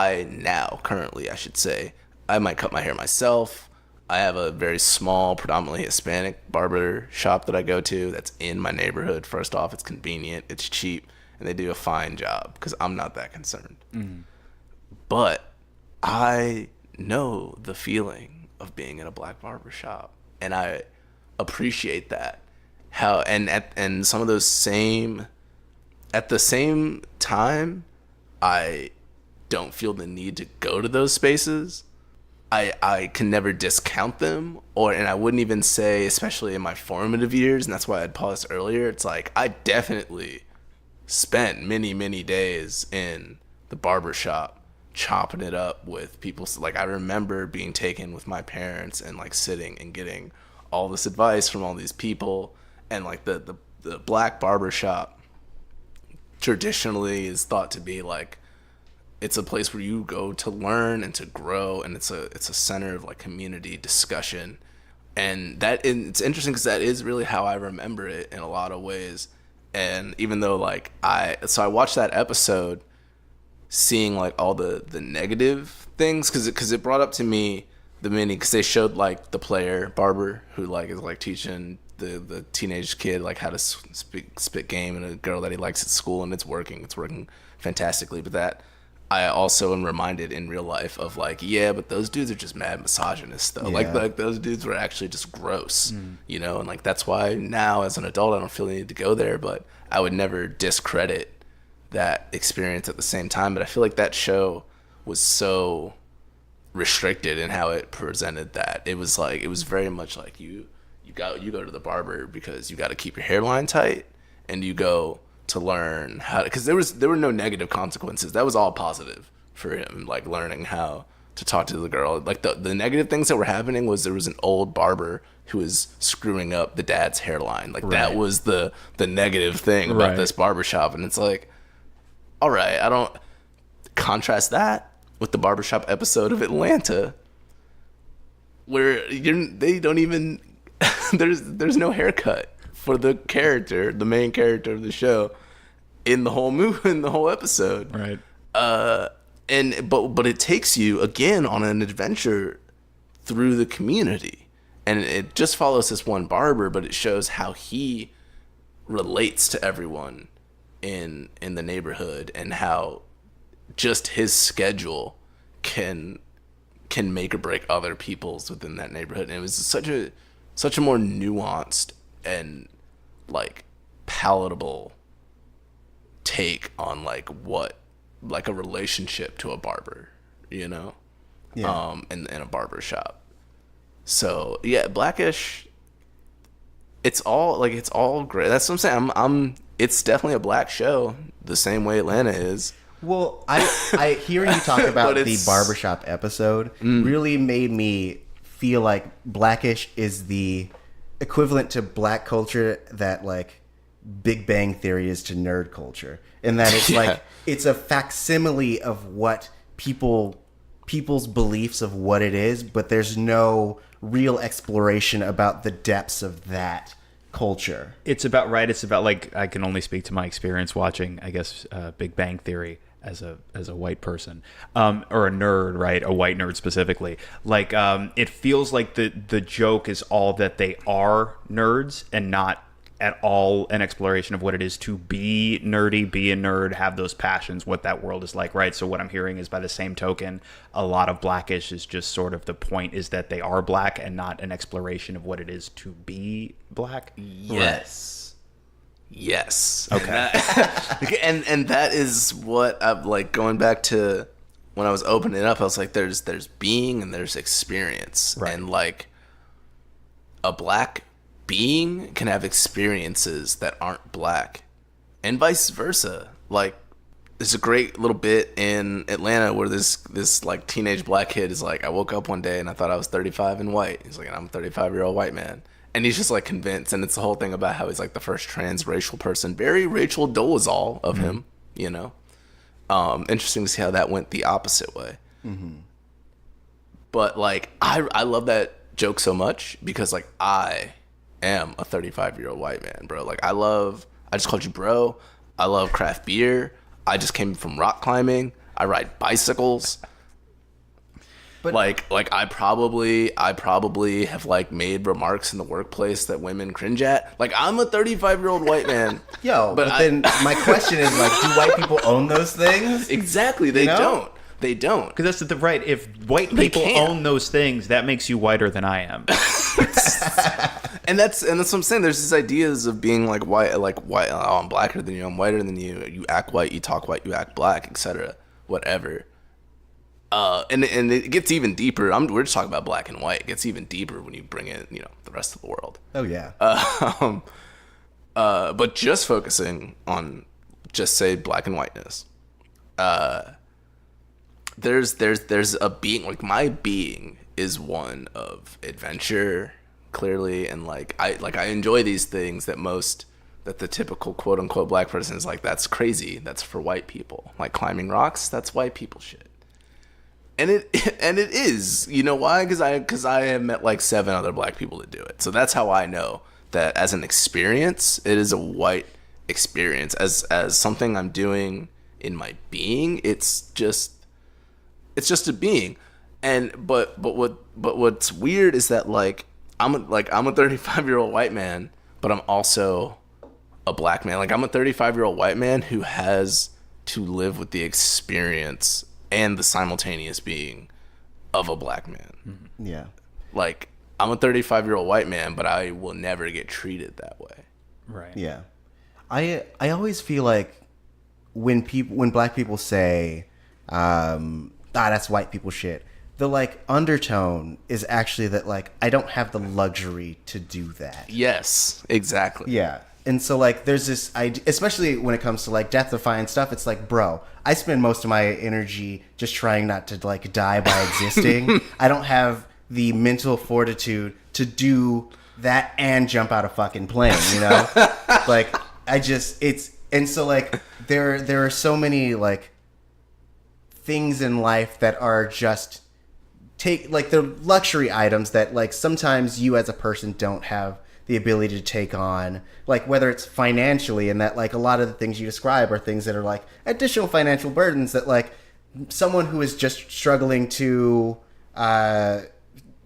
currently I should say, I might cut my hair myself. I have a very small, predominantly Hispanic barber shop that I go to that's in my neighborhood. First off, it's convenient, it's cheap, and they do a fine job because I'm not that concerned. But I know the feeling of being in a black barber shop, and I appreciate that. And some of those at the same time, I don't feel the need to go to those spaces. I can never discount them, and I wouldn't even say, especially in my formative years, and that's why I'd paused earlier, it's like I definitely spent many, many days in the barber shop chopping it up with people. Like, I remember being taken with my parents and like sitting and getting all this advice from all these people. And like the black barber shop traditionally is thought to be like, it's a place where you go to learn and to grow, and it's a center of like community discussion. And it's interesting because that is really how I remember it in a lot of ways. And even though like I watched that episode seeing like all the negative things, because it brought up to me because they showed like the player barber who like is like teaching the teenage kid like how to spit game, and a girl that he likes at school, and it's working fantastically. But that I also am reminded in real life of like, yeah, but those dudes are just mad misogynists though. Yeah. Like those dudes were actually just gross, you know. And like that's why now as an adult I don't feel the need to go there, but I would never discredit that experience at the same time. But I feel like that show was so restricted in how it presented that. It was very much like you go to the barber because you got to keep your hairline tight, and you go to learn how, because there were no negative consequences. That was all positive for him, like learning how to talk to the girl. Like the negative things that were happening was there was an old barber who was screwing up the dad's hairline. Like that was the negative thing about this barbershop. And it's like, all right, I don't contrast that with the barbershop episode of Atlanta where they don't even there's no haircut for the main character of the show in the whole episode. Right. But it takes you again on an adventure through the community, and it just follows this one barber, but it shows how he relates to everyone in the neighborhood, and how just his schedule can make or break other people's within that neighborhood. And it was such a more nuanced and like palatable take on like what like a relationship to a barber, you know. In a barber shop. So yeah, Blackish, it's all great. That's what I'm saying. It's definitely a black show the same way Atlanta is. Well, I hearing you talk about the barbershop episode really made me feel like Blackish is the equivalent to black culture that like Big Bang Theory is to nerd culture, in that it's like it's a facsimile of what people's beliefs of what it is, but there's no real exploration about the depths of that culture. It's about like, I can only speak to my experience watching, I guess, Big Bang Theory as a white person, or a nerd, right? A white nerd specifically. Like, it feels like the joke is all that they are nerds, and not at all an exploration of what it is to be nerdy, be a nerd, have those passions, what that world is like, right? So what I'm hearing is, by the same token, a lot of Blackish is just sort of the point is that they are black, and not an exploration of what it is to be black. Yes. Right. Yes. Okay. and that is what I'm like, going back to when I was opening it up, I was like, there's being and there's experience. Right. And like a black being can have experiences that aren't black, and vice versa. Like, there's a great little bit in Atlanta where this like teenage black kid is like, I woke up one day and I thought I was 35 and white. He's like, and I'm a 35-year-old white man, and he's just like convinced. And it's the whole thing about how he's like the first transracial person. Very Rachel Dolezal of him, you know. Interesting to see how that went the opposite way. But like, I love that joke so much because like I am a 35-year-old white man, bro. Like, I just called you bro. I love craft beer. I just came from rock climbing. I ride bicycles. But like I probably have like made remarks in the workplace that women cringe at. Like, I'm a 35-year-old white man. But then my question is, like, do white people own those things? Exactly. They don't. They don't. Because that's right. If white people own those things, that makes you whiter than I am. And that's what I'm saying. There's these ideas of being like white, oh, I'm blacker than you, I'm whiter than you, you act white, you talk white, you act black, etc. Whatever. And it gets even deeper. We're just talking about black and white. It gets even deeper when you bring in, you know, the rest of the world. Oh yeah. But just focusing on just say black and whiteness. There's a being, like, my being is one of adventure, clearly, and like I enjoy these things that the typical quote unquote black person is like, that's crazy, that's for white people. Like climbing rocks, that's white people shit. And it is. You know why? Because I have met like 7 other black people that do it. So that's how I know that as an experience, it is a white experience. As something I'm doing in my being, it's just a being. But what's weird is that like I'm a 35-year-old white man, but I'm also a black man. Like I'm a 35-year-old white man who has to live with the experience and the simultaneous being of a black man. Yeah. Like I'm a 35-year-old white man, but I will never get treated that way. Right. Yeah. I always feel like when black people say, that's white people shit, the like undertone is actually that like I don't have the luxury to do that. Yes, exactly. Yeah. And so like there's this idea, especially when it comes to like death defying stuff, it's like, bro, I spend most of my energy just trying not to like die by existing. I don't have the mental fortitude to do that and jump out a fucking plane, you know? Like and so like there are so many like things in life that are just they're luxury items that like sometimes you as a person don't have the ability to take on, like whether it's financially, and that like a lot of the things you describe are things that are like additional financial burdens that like someone who is just struggling to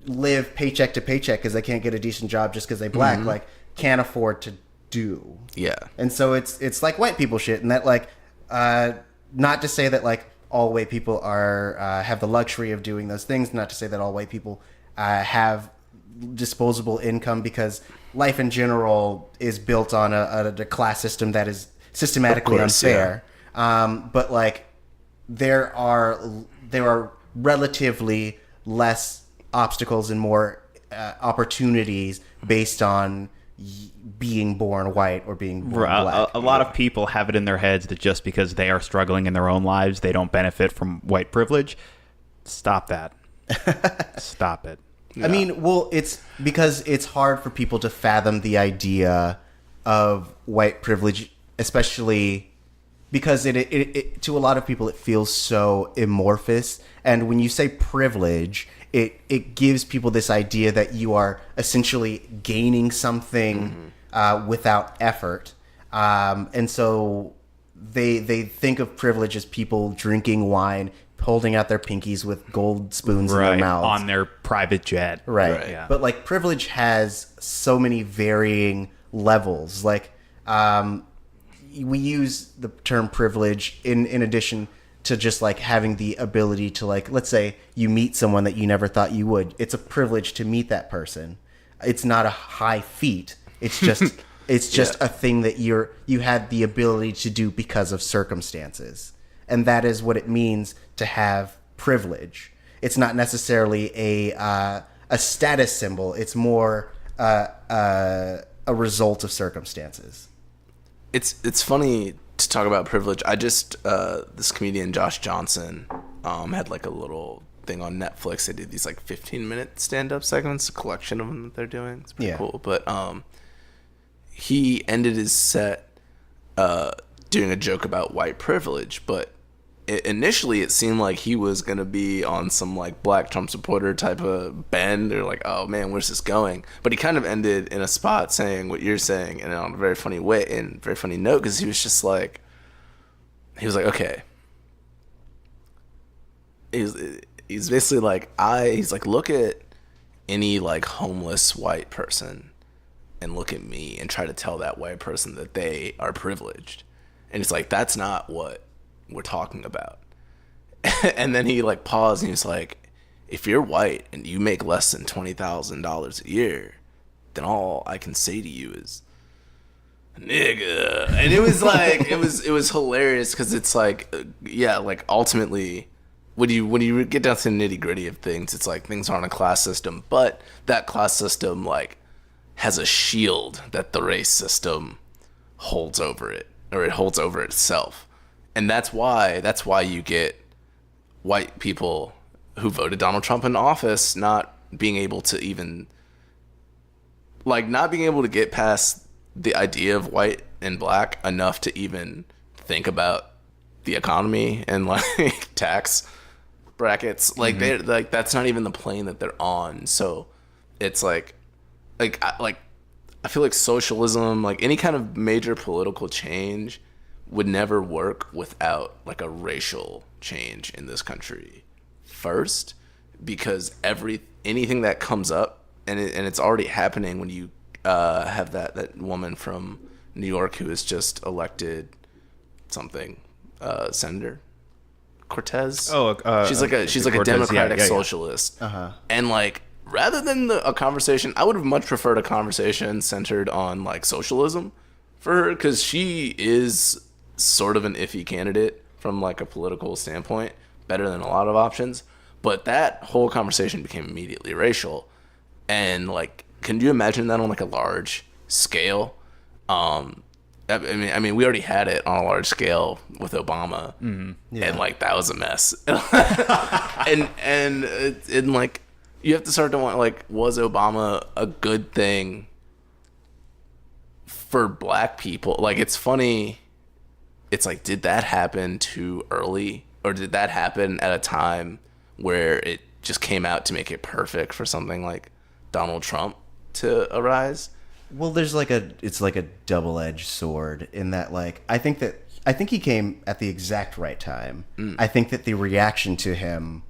live paycheck to paycheck because they can't get a decent job just because they black, like can't afford to do. Yeah. And so it's like white people shit, and that like not to say that like all white people are have the luxury of doing those things, not to say that all white people have disposable income, because life in general is built on a class system that is systematically unfair. Yeah. But like there are relatively less obstacles and more opportunities based on being born white or being born black. A lot of people have it in their heads that just because they are struggling in their own lives, they don't benefit from white privilege. Stop that. Stop it. Yeah. I mean, well, it's because it's hard for people to fathom the idea of white privilege, especially because it to a lot of people it feels so amorphous. And when you say privilege, it gives people this idea that you are essentially gaining something without effort. And so they think of privilege as people drinking wine, holding out their pinkies with gold spoons in their mouths on their private jet. Right. Yeah. But like privilege has so many varying levels. Like we use the term privilege in addition to just like having the ability to like, let's say you meet someone that you never thought you would. It's a privilege to meet that person. It's not a high feat. It's just a thing that you had the ability to do because of circumstances. And that is what it means to have privilege. It's not necessarily a status symbol. It's more a result of circumstances. It's funny to talk about privilege. I just this comedian Josh Johnson had like a little thing on Netflix. They did these like 15-minute stand-up segments, a collection of them that they're doing. It's pretty cool. But he ended his set doing a joke about white privilege, but initially it seemed like he was going to be on some like black Trump supporter type of bend, or like, oh man, where's this going? But he kind of ended in a spot saying what you're saying, and on a very funny way and very funny note, because he was like, okay, he's basically like, he's like, look at any like homeless white person and look at me and try to tell that white person that they are privileged. And it's like, that's not what we're talking about. And then he like paused and he was like, if you're white and you make less than $20,000 a year, then all I can say to you is nigga. And it was like it was hilarious, because it's like like ultimately when you get down to the nitty-gritty of things, it's like things aren't a class system, but that class system like has a shield that the race system holds over it. or it holds over itself. And that's why you get white people who voted Donald Trump in office not being able to even, like, not being able to get past the idea of white and black enough to even think about the economy and like tax brackets. Like they're like, that's not even the plane that they're on. So it's like I feel like socialism, like any kind of major political change, would never work without like a racial change in this country first, because anything that comes up, and it's already happening when you have that woman from New York who is just elected Senator Cortez. She's like a Democratic socialist, and like rather than a conversation, I would have much preferred a conversation centered on like socialism for her, because she is sort of an iffy candidate from like a political standpoint, better than a lot of options. But that whole conversation became immediately racial, and like, can you imagine that on like a large scale? I mean, we already had it on a large scale with Obama, and like that was a mess. and like, you have to start to want, like, was Obama a good thing for black people? Like, it's funny. It's like, did that happen too early, or did that happen at a time where it just came out to make it perfect for something like Donald Trump to arise? Well, it's like a double-edged sword in that, like, I think he came at the exact right time. I think that the reaction to him,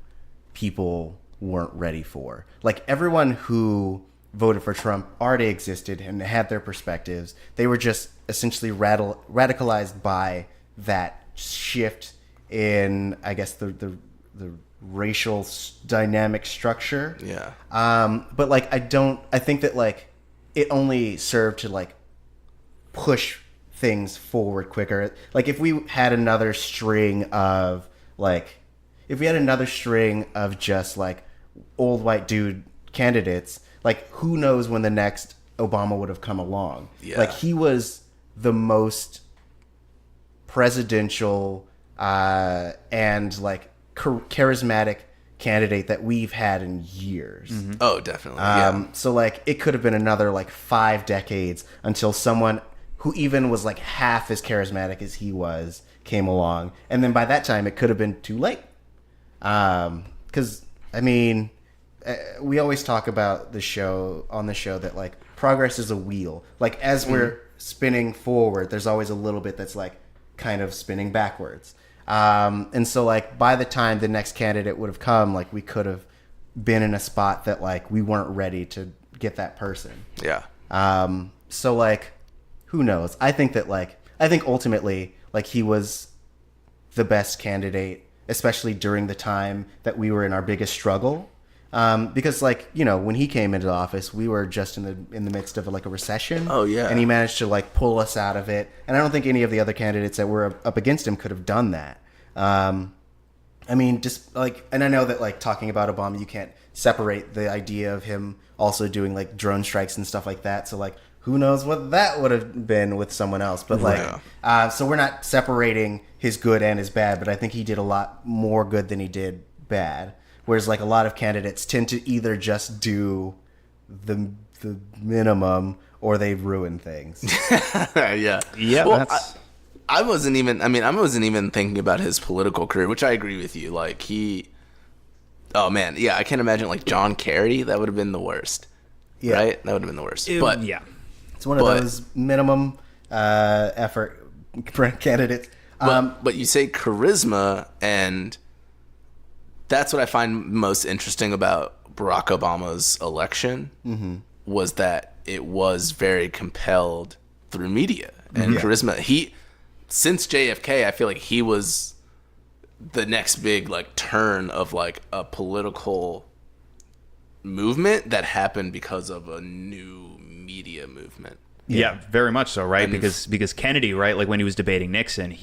people weren't ready for. Like, everyone who voted for Trump already existed and had their perspectives. They were just essentially radicalized by that shift in, I guess, the racial dynamic structure. Yeah. But like, I think that like it only served to like push things forward quicker. Like, if we had another string of just like old white dude candidates, like, who knows when the next Obama would have come along. Yeah. Like, he was the most presidential and like charismatic candidate that we've had in years. Oh, definitely. So like, it could have been another like 5 decades until someone who even was like half as charismatic as he was came along, and then by that time it could have been too late. Because I mean, we always talk about on the show that like progress is a wheel. Like, as we're spinning forward, there's always a little bit that's like kind of spinning backwards. And so like, by the time the next candidate would have come, like, we could have been in a spot that like we weren't ready to get that person. Yeah. So like, who knows? I think ultimately, like, he was the best candidate, especially during the time that we were in our biggest struggle. Because like, you know, when he came into office, we were just in the midst of like a recession. Oh yeah. And he managed to like pull us out of it. And I don't think any of the other candidates that were up against him could have done that. I mean, just like, and I know that like talking about Obama, you can't separate the idea of him also doing like drone strikes and stuff like that. So like, who knows what that would have been with someone else. But like, so we're not separating his good and his bad, but I think he did a lot more good than he did bad. Whereas like, a lot of candidates tend to either just do the minimum or they ruin things. Yeah. Well, I wasn't even thinking about his political career, which I agree with you. Like, oh man, yeah, I can't imagine like John Kerry. That would have been the worst. Yeah. Right? That would have been the worst. But yeah, it's one of those minimum effort candidates. But you say charisma, and that's what I find most interesting about Barack Obama's election, was that it was very compelled through media and charisma. Since JFK, I feel like he was the next big like turn of like a political movement that happened because of a new media movement. Yeah, very much so, right? Because Kennedy, right, like when he was debating Nixon,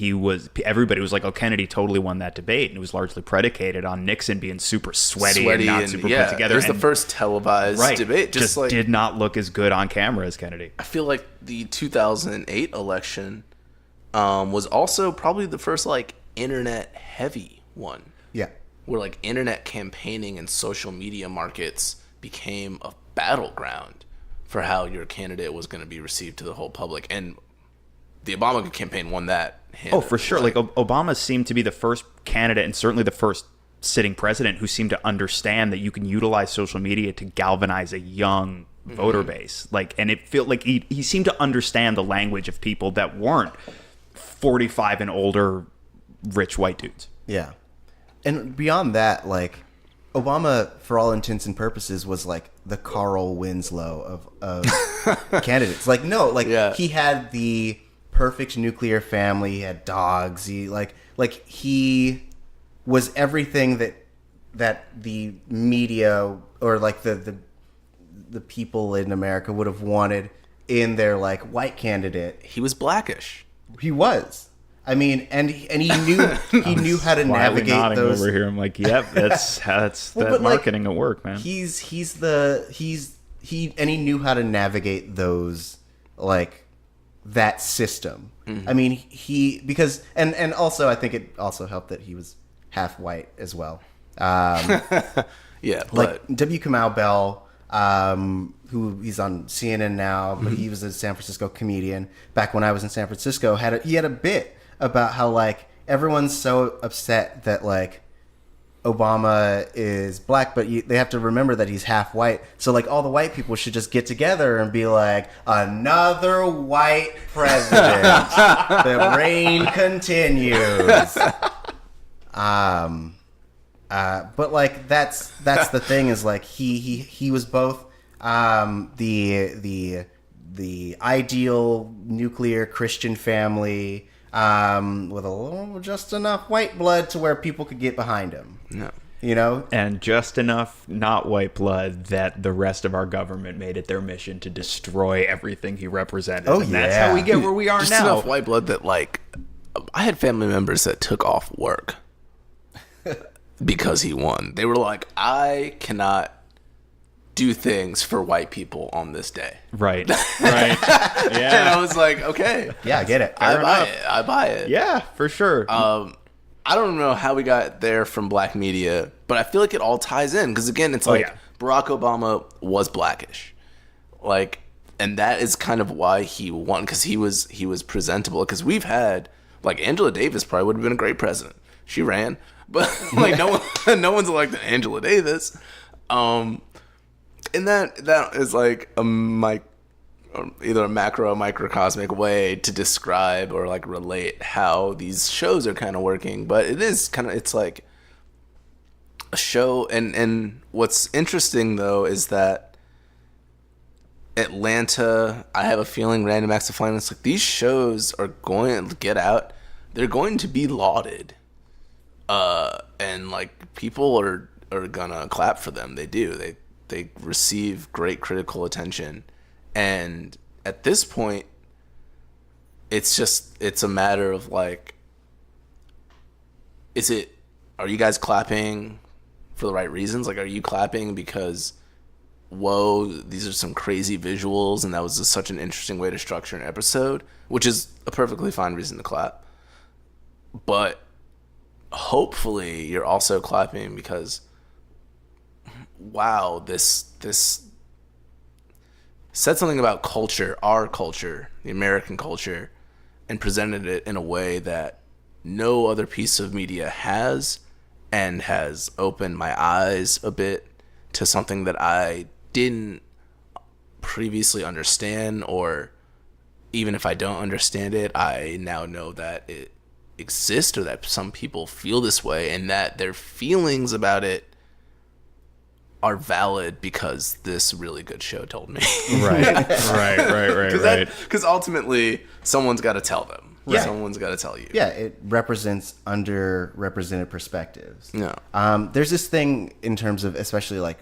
everybody was like, oh, Kennedy totally won that debate, and it was largely predicated on Nixon being super sweaty and not super put together. It was the first televised debate. Just like, did not look as good on camera as Kennedy. I feel like the 2008 election was also probably the first like internet heavy one. Yeah. Where like internet campaigning and social media markets became a battleground for how your candidate was going to be received to the whole public. And the Obama campaign won that. Oh, for sure. Like Obama seemed to be the first candidate and certainly the first sitting president who seemed to understand that you can utilize social media to galvanize a young voter base. Like, and it felt like he seemed to understand the language of people that weren't 45 and older rich white dudes. Yeah. And beyond that, like, Obama, for all intents and purposes, was like the Carl Winslow of candidates. Like, no, like he had the perfect nuclear family. He had dogs. He he was everything that the media or like the people in America would have wanted in their like white candidate. He was Blackish. He was. I mean, and he knew how to navigate those. Over here, I'm like, yep, that's that marketing at work, man. He knew how to navigate those, like, that system. I mean, and also I think it also helped that he was half white as well. Yeah, like W. Kamau Bell, who he's on CNN now, but he was a San Francisco comedian. Back when I was in San Francisco, he had a bit about how like everyone's so upset that like Obama is black, but they have to remember that he's half white. So like all the white people should just get together and be like, another white president. The reign continues. But like that's the thing is like he was both the ideal nuclear Christian family with a little just enough white blood to where people could get behind him. No. You know? And just enough not white blood that the rest of our government made it their mission to destroy everything he represented. Oh, and yeah. that's how we get where we are just now. Enough white blood that like I had family members that took off work because he won. They were like, I cannot do things for white people on this day. Right. Yeah. And I was like, okay. Yeah, I get it. I buy it. Yeah, for sure. I don't know how we got there from black media, but I feel like it all ties in because again, it's like Barack Obama was Blackish, like, and that is kind of why he won because he was presentable. Because we've had like Angela Davis probably would have been a great president. She ran, but like no one's elected Angela Davis, and that is like either a macro or microcosmic way to describe or like relate how these shows are kind of working. But it is kind of, it's like a show. And what's interesting though is that Atlanta, I have a feeling, Random Acts of Flyness, like these shows are going to get out. They're going to be lauded. And like people are gonna clap for them. They do. They receive great critical attention. And at this point, it's a matter of like, are you guys clapping for the right reasons? Like, are you clapping because, whoa, these are some crazy visuals and that was just such an interesting way to structure an episode, which is a perfectly fine reason to clap. But hopefully you're also clapping because, wow, this said something about culture, our culture, the American culture, and presented it in a way that no other piece of media has, and has opened my eyes a bit to something that I didn't previously understand, or even if I don't understand it, I now know that it exists or that some people feel this way and that their feelings about it are valid because this really good show told me. Right. Because ultimately, someone's got to tell them. Yeah. Someone's got to tell you. Yeah, it represents underrepresented perspectives. Yeah. There's this thing in terms of especially like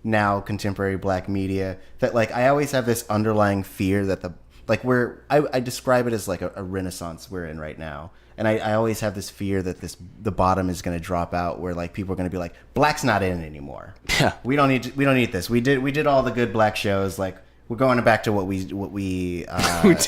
now contemporary black media that like I always have this underlying fear that I describe it as like a renaissance we're in right now. And I always have this fear that the bottom is going to drop out, where like people are going to be like, black's not in anymore. Yeah, we don't need this. We did all the good black shows. Like we're going back to what we we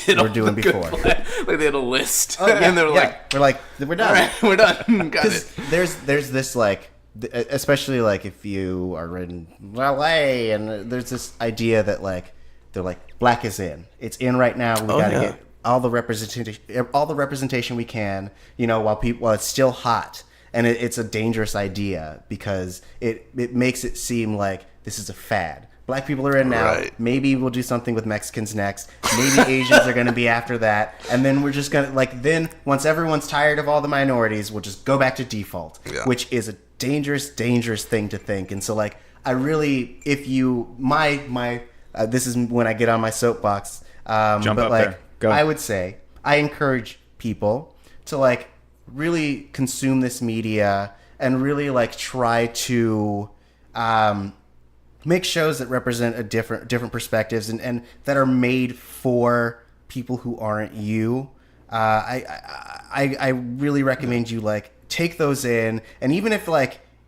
did were doing before. Like they had a list, and they're we're done. all right, we're done. Got it. There's this like, especially like if you are in LA, and there's this idea that like they're like, black is in. It's in right now. We got to get all the representation we can. While it's still hot, and it's a dangerous idea because it makes it seem like this is a fad. Black people are in now. Right. Maybe we'll do something with Mexicans next. Maybe Asians are going to be after that. And then we're just going to, then once everyone's tired of all the minorities, we'll just go back to default, which is a dangerous, dangerous thing to think. And so, I really, if you, this is when I get on my soapbox. Jump up there. Go. I would say, I encourage people to, really consume this media and really, try to, make shows that represent a different perspectives and that are made for people who aren't you. I really recommend you take those in, and even if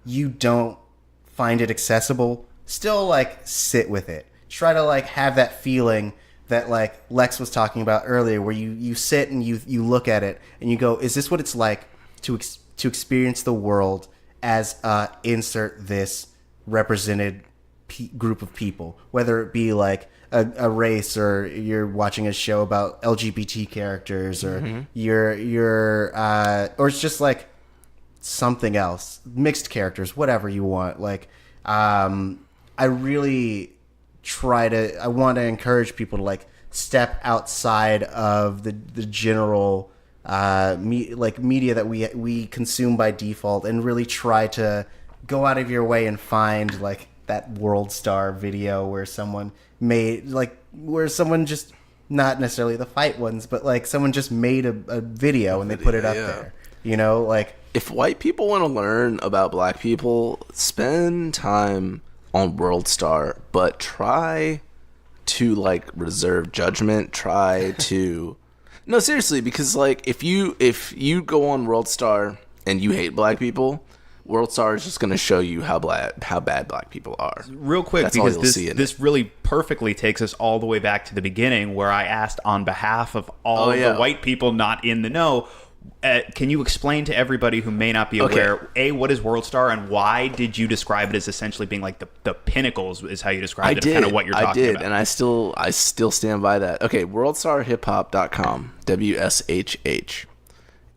you don't find it accessible, still sit with it. Try to have that feeling that Lex was talking about earlier, where you sit and you look at it and you go, is this what it's like to experience the world as insert this represented group of people, whether it be a race, or you're watching a show about LGBT characters, or you're or it's just something else, mixed characters, whatever you want. I really I want to encourage people to step outside of the general media that we consume by default, and really try to go out of your way and find that World Star video where someone made just, not necessarily the fight ones, but someone just made a video and they put it up there. If white people want to learn about black people, spend time on World Star, but try to reserve judgment. Try to no, seriously, because if you go on World Star and you hate black people, World Star is just going to show you how bad black people are. Real quick, That's because this really perfectly takes us all the way back to the beginning, where I asked on behalf of all the white people not in the know, can you explain to everybody who may not be aware, A, what is World Star, and why did you describe it as essentially being the pinnacles is how you described it, kind of what you're talking about? And I still stand by that. Okay, worldstarhiphop.com, WSHH.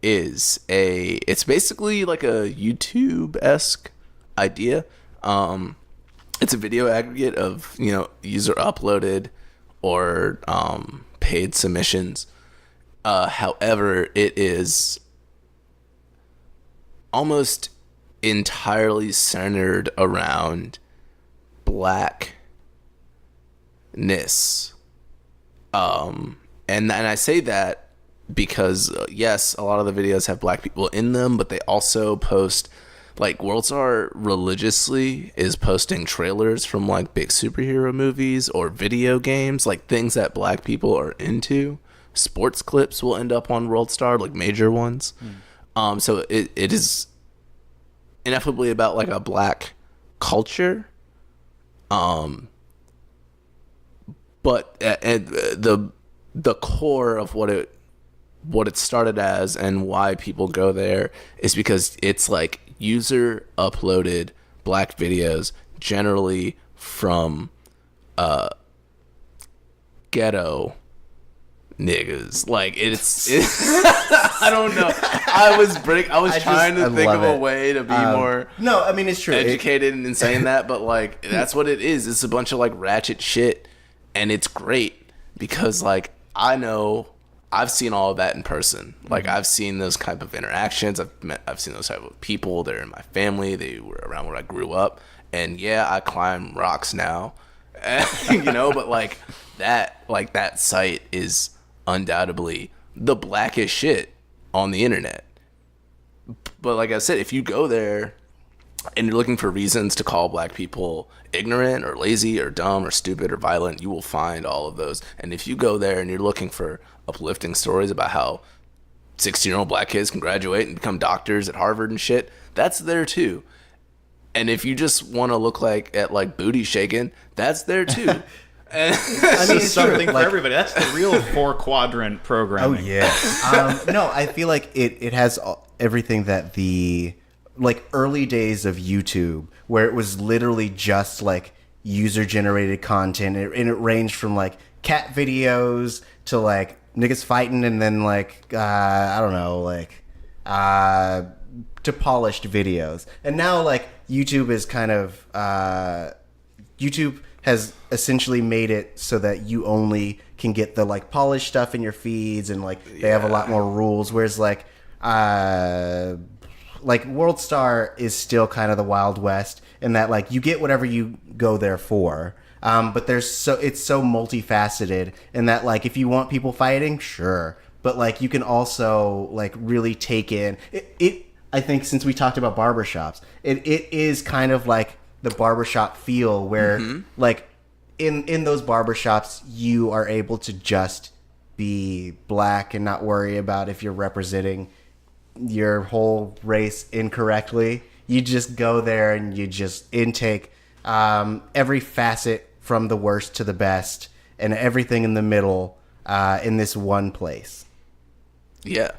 It's basically like a YouTube-esque idea. It's a video aggregate of user uploaded or paid submissions. However, it is almost entirely centered around blackness. And I say that because yes, a lot of the videos have black people in them, but they also post WorldStar religiously is posting trailers from big superhero movies or video games, things that black people are into. Sports clips will end up on WorldStar, major ones. So it is ineffably about a black culture. But the core of what it started as and why people go there is because it's user uploaded black videos, generally from ghetto niggas. It's I don't know. I was trying to think of a way to be more no, I mean, it's true, educated in saying that, but that's what it is. It's a bunch of ratchet shit, and it's great because I know I've seen all of that in person. I've seen those type of interactions. I've seen those type of people. They're in my family. They were around where I grew up. And yeah, I climb rocks now, but that site is undoubtedly the blackest shit on the internet. But like I said, if you go there and you're looking for reasons to call black people ignorant or lazy or dumb or stupid or violent, you will find all of those. And if you go there and you're looking for uplifting stories about how 16-year-old black kids can graduate and become doctors at Harvard and shit, that's there too. And if you just want to look at booty shaking, that's there too. This is something for everybody. That's the real 4-quadrant programming. Oh yeah. No, I feel like it has everything that the like early days of YouTube, where it was literally just like user generated content, and it ranged from like cat videos to like niggas fighting, and then like I don't know, like to polished videos. And now like YouTube is kind of YouTube has essentially made it so that you only can get the like polished stuff in your feeds, and like they have a lot more rules, whereas like World Star is still kind of the Wild West in that like you get whatever you go there for. But it's so multifaceted in that like if you want people fighting, sure, but like you can also like really take in it. I think since we talked about barbershops, it is kind of like the barbershop feel where like in those barbershops you are able to just be black and not worry about if you're representing your whole race incorrectly. You just go there and you just intake every facet from the worst to the best and everything in the middle in this one place. Yeah.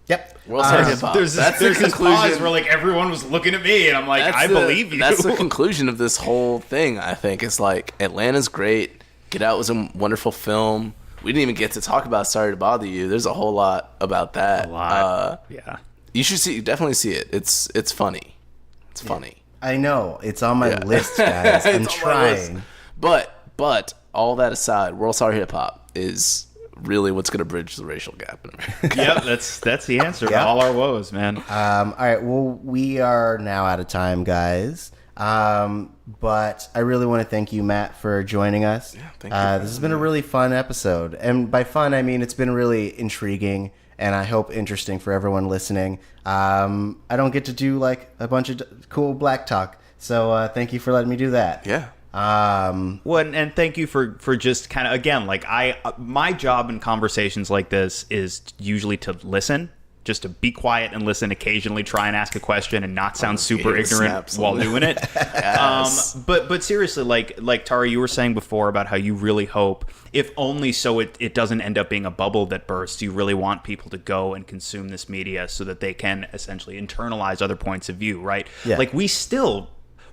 Yep. Well, There's this pause where like everyone was looking at me, and I'm like, I believe you. That's the conclusion of this whole thing. I think it's like Atlanta's great. Get Out was a wonderful film. We didn't even get to talk about Sorry to Bother You. There's a whole lot about that. A lot. Yeah. You should definitely see it. It's funny. It's funny. I know. It's on my list, guys. I'm trying. But all that aside, World Star Hip Hop is really what's going to bridge the racial gap in America. Yep, that's the answer to all our woes, man. All right, well, we are now out of time, guys. But I really want to thank you, Matt, for joining us. Yeah, thank you. This has been a really fun episode. And by fun, I mean it's been really intriguing and I hope interesting for everyone listening. I don't get to do like a bunch of cool black talk. So thank you for letting me do that. Yeah. Well, and thank you for just kind of, again, like my job in conversations like this is usually to listen, just to be quiet and listen, occasionally try and ask a question and not sound super ignorant while doing it. Yes. But seriously, like Tari, you were saying before about how you really hope, if only so it doesn't end up being a bubble that bursts, you really want people to go and consume this media so that they can essentially internalize other points of view, right? Yeah. Like we still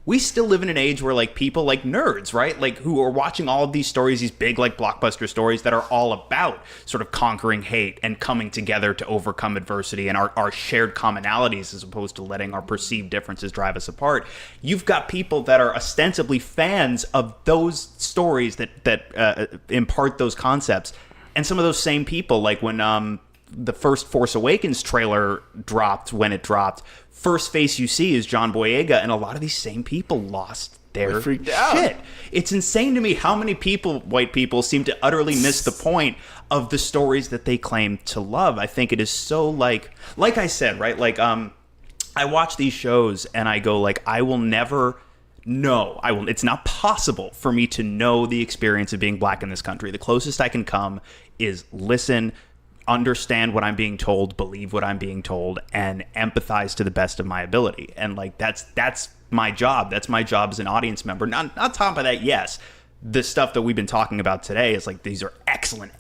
live in an age where like people like nerds, right? Like who are watching all of these stories, these big like blockbuster stories that are all about sort of conquering hate and coming together to overcome adversity and our shared commonalities as opposed to letting our perceived differences drive us apart. You've got people that are ostensibly fans of those stories that impart those concepts. And some of those same people, like when the first Force Awakens trailer dropped, first face you see is John Boyega, and a lot of these same people lost their shit. It's insane to me how many white people, seem to utterly miss the point of the stories that they claim to love. I think it is so like I said, right? Like, I watch these shows and I go like, I will never know. It's not possible for me to know the experience of being black in this country. The closest I can come is listen, understand what I'm being told, believe what I'm being told, and empathize to the best of my ability. And like that's my job. That's my job as an audience member. On top of that, yes, the stuff that we've been talking about today is like these are excellent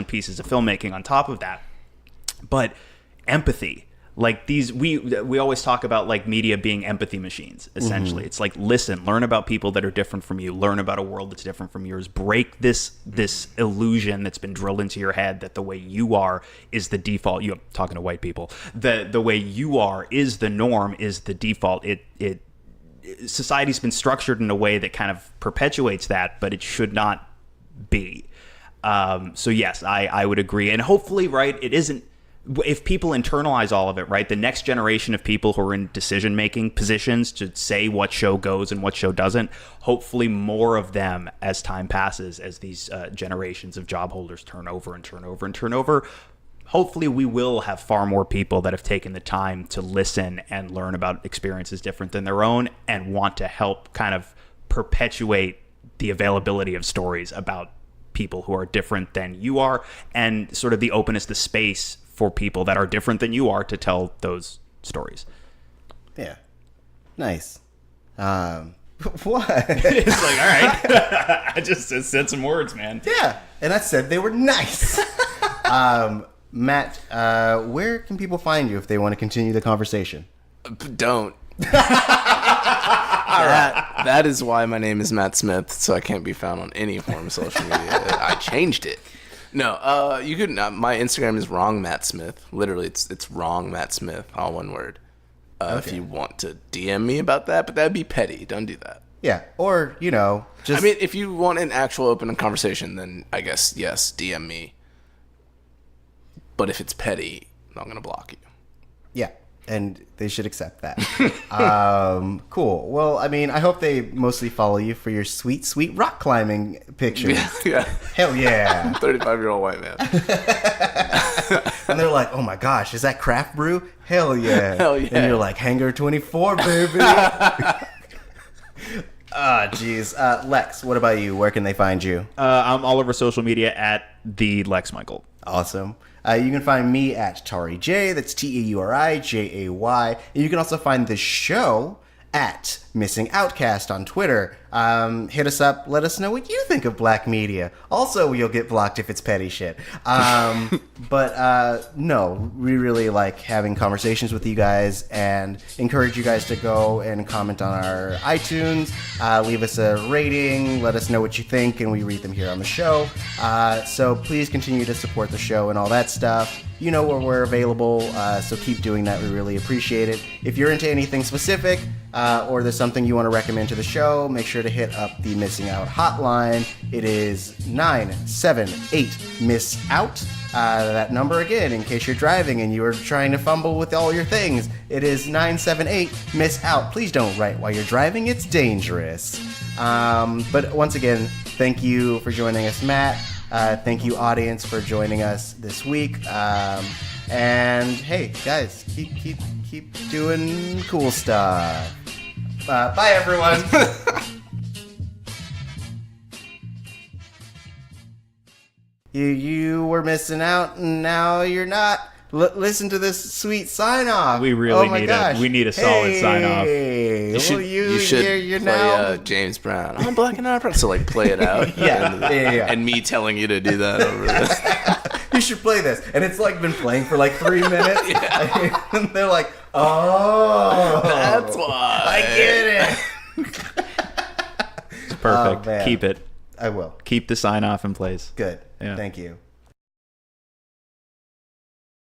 pieces of filmmaking on top of that. But empathy, like these, we always talk about like media being empathy machines, essentially. It's like, listen, learn about people that are different from you, learn about a world that's different from yours, break this illusion that's been drilled into your head that the way you are is the default. You're talking to white people. The way you are is the norm, is the default. Society's been structured in a way that kind of perpetuates that, but it should not be. So yes, I would agree. And hopefully, right, it isn't, if people internalize all of it, right, the next generation of people who are in decision-making positions to say what show goes and what show doesn't, hopefully more of them as time passes, as these generations of job holders turn over, hopefully we will have far more people that have taken the time to listen and learn about experiences different than their own and want to help kind of perpetuate the availability of stories about people who are different than you are, and sort of the openness, the space for people that are different than you are to tell those stories. Yeah. Nice. But What? It's like, all right. I just said some words, man. Yeah, and I said they were nice. Matt, where can people find you if they want to continue the conversation? Don't. That is why my name is Matt Smith, so I can't be found on any form of social media. I changed it. No, you can. My Instagram is wrong Matt Smith. Literally, it's wrong Matt Smith, all one word. If you want to DM me about that, but that'd be petty. Don't do that. Yeah, or just. I mean, if you want an actual open conversation, then I guess yes, DM me. But if it's petty, I'm gonna block you. Yeah, and they should accept that. Cool. Well, I mean, I hope they mostly follow you for your sweet, sweet rock climbing pictures. Yeah. Hell yeah. 35-year-old white man. And they're like, oh my gosh, is that craft brew? Hell yeah. Hell yeah. And you're like, Hangar 24, baby. Jeez. Lex, what about you? Where can they find you? I'm all over social media at the Lex Michael. Awesome. You can find me at Tari J. That's TAURIJAY. And you can also find the show at Missing Outcast on Twitter. Hit us up. Let us know what you think of black media. Also, you'll get blocked if it's petty shit. But no, we really like having conversations with you guys and encourage you guys to go and comment on our iTunes. Leave us a rating. Let us know what you think, and we read them here on the show. So please continue to support the show and all that stuff. You know where we're available, so keep doing that. We really appreciate it. If you're into anything specific, or there's something you want to recommend to the show, make sure to hit up the Missing Out hotline. It is 978-MISS-OUT. That number again, in case you're driving and you're trying to fumble with all your things, it is 978-MISS-OUT. Please don't write while you're driving. It's dangerous. But once again, thank you for joining us, Matt. Thank you, audience, for joining us this week. And hey, guys, keep doing cool stuff. Bye, everyone. You were missing out, and now you're not. Listen to this sweet sign off. We really need a solid sign off. You should you're play now. James Brown. I'm black and not proud. So like play it out. Yeah. And me telling you to do that over this. You should play this, and it's like been playing for like 3 minutes. And they're like, oh, That's why. I get it. Perfect. Oh, man. Keep it. I will. Keep the sign off in place. Good. Yeah. Thank you.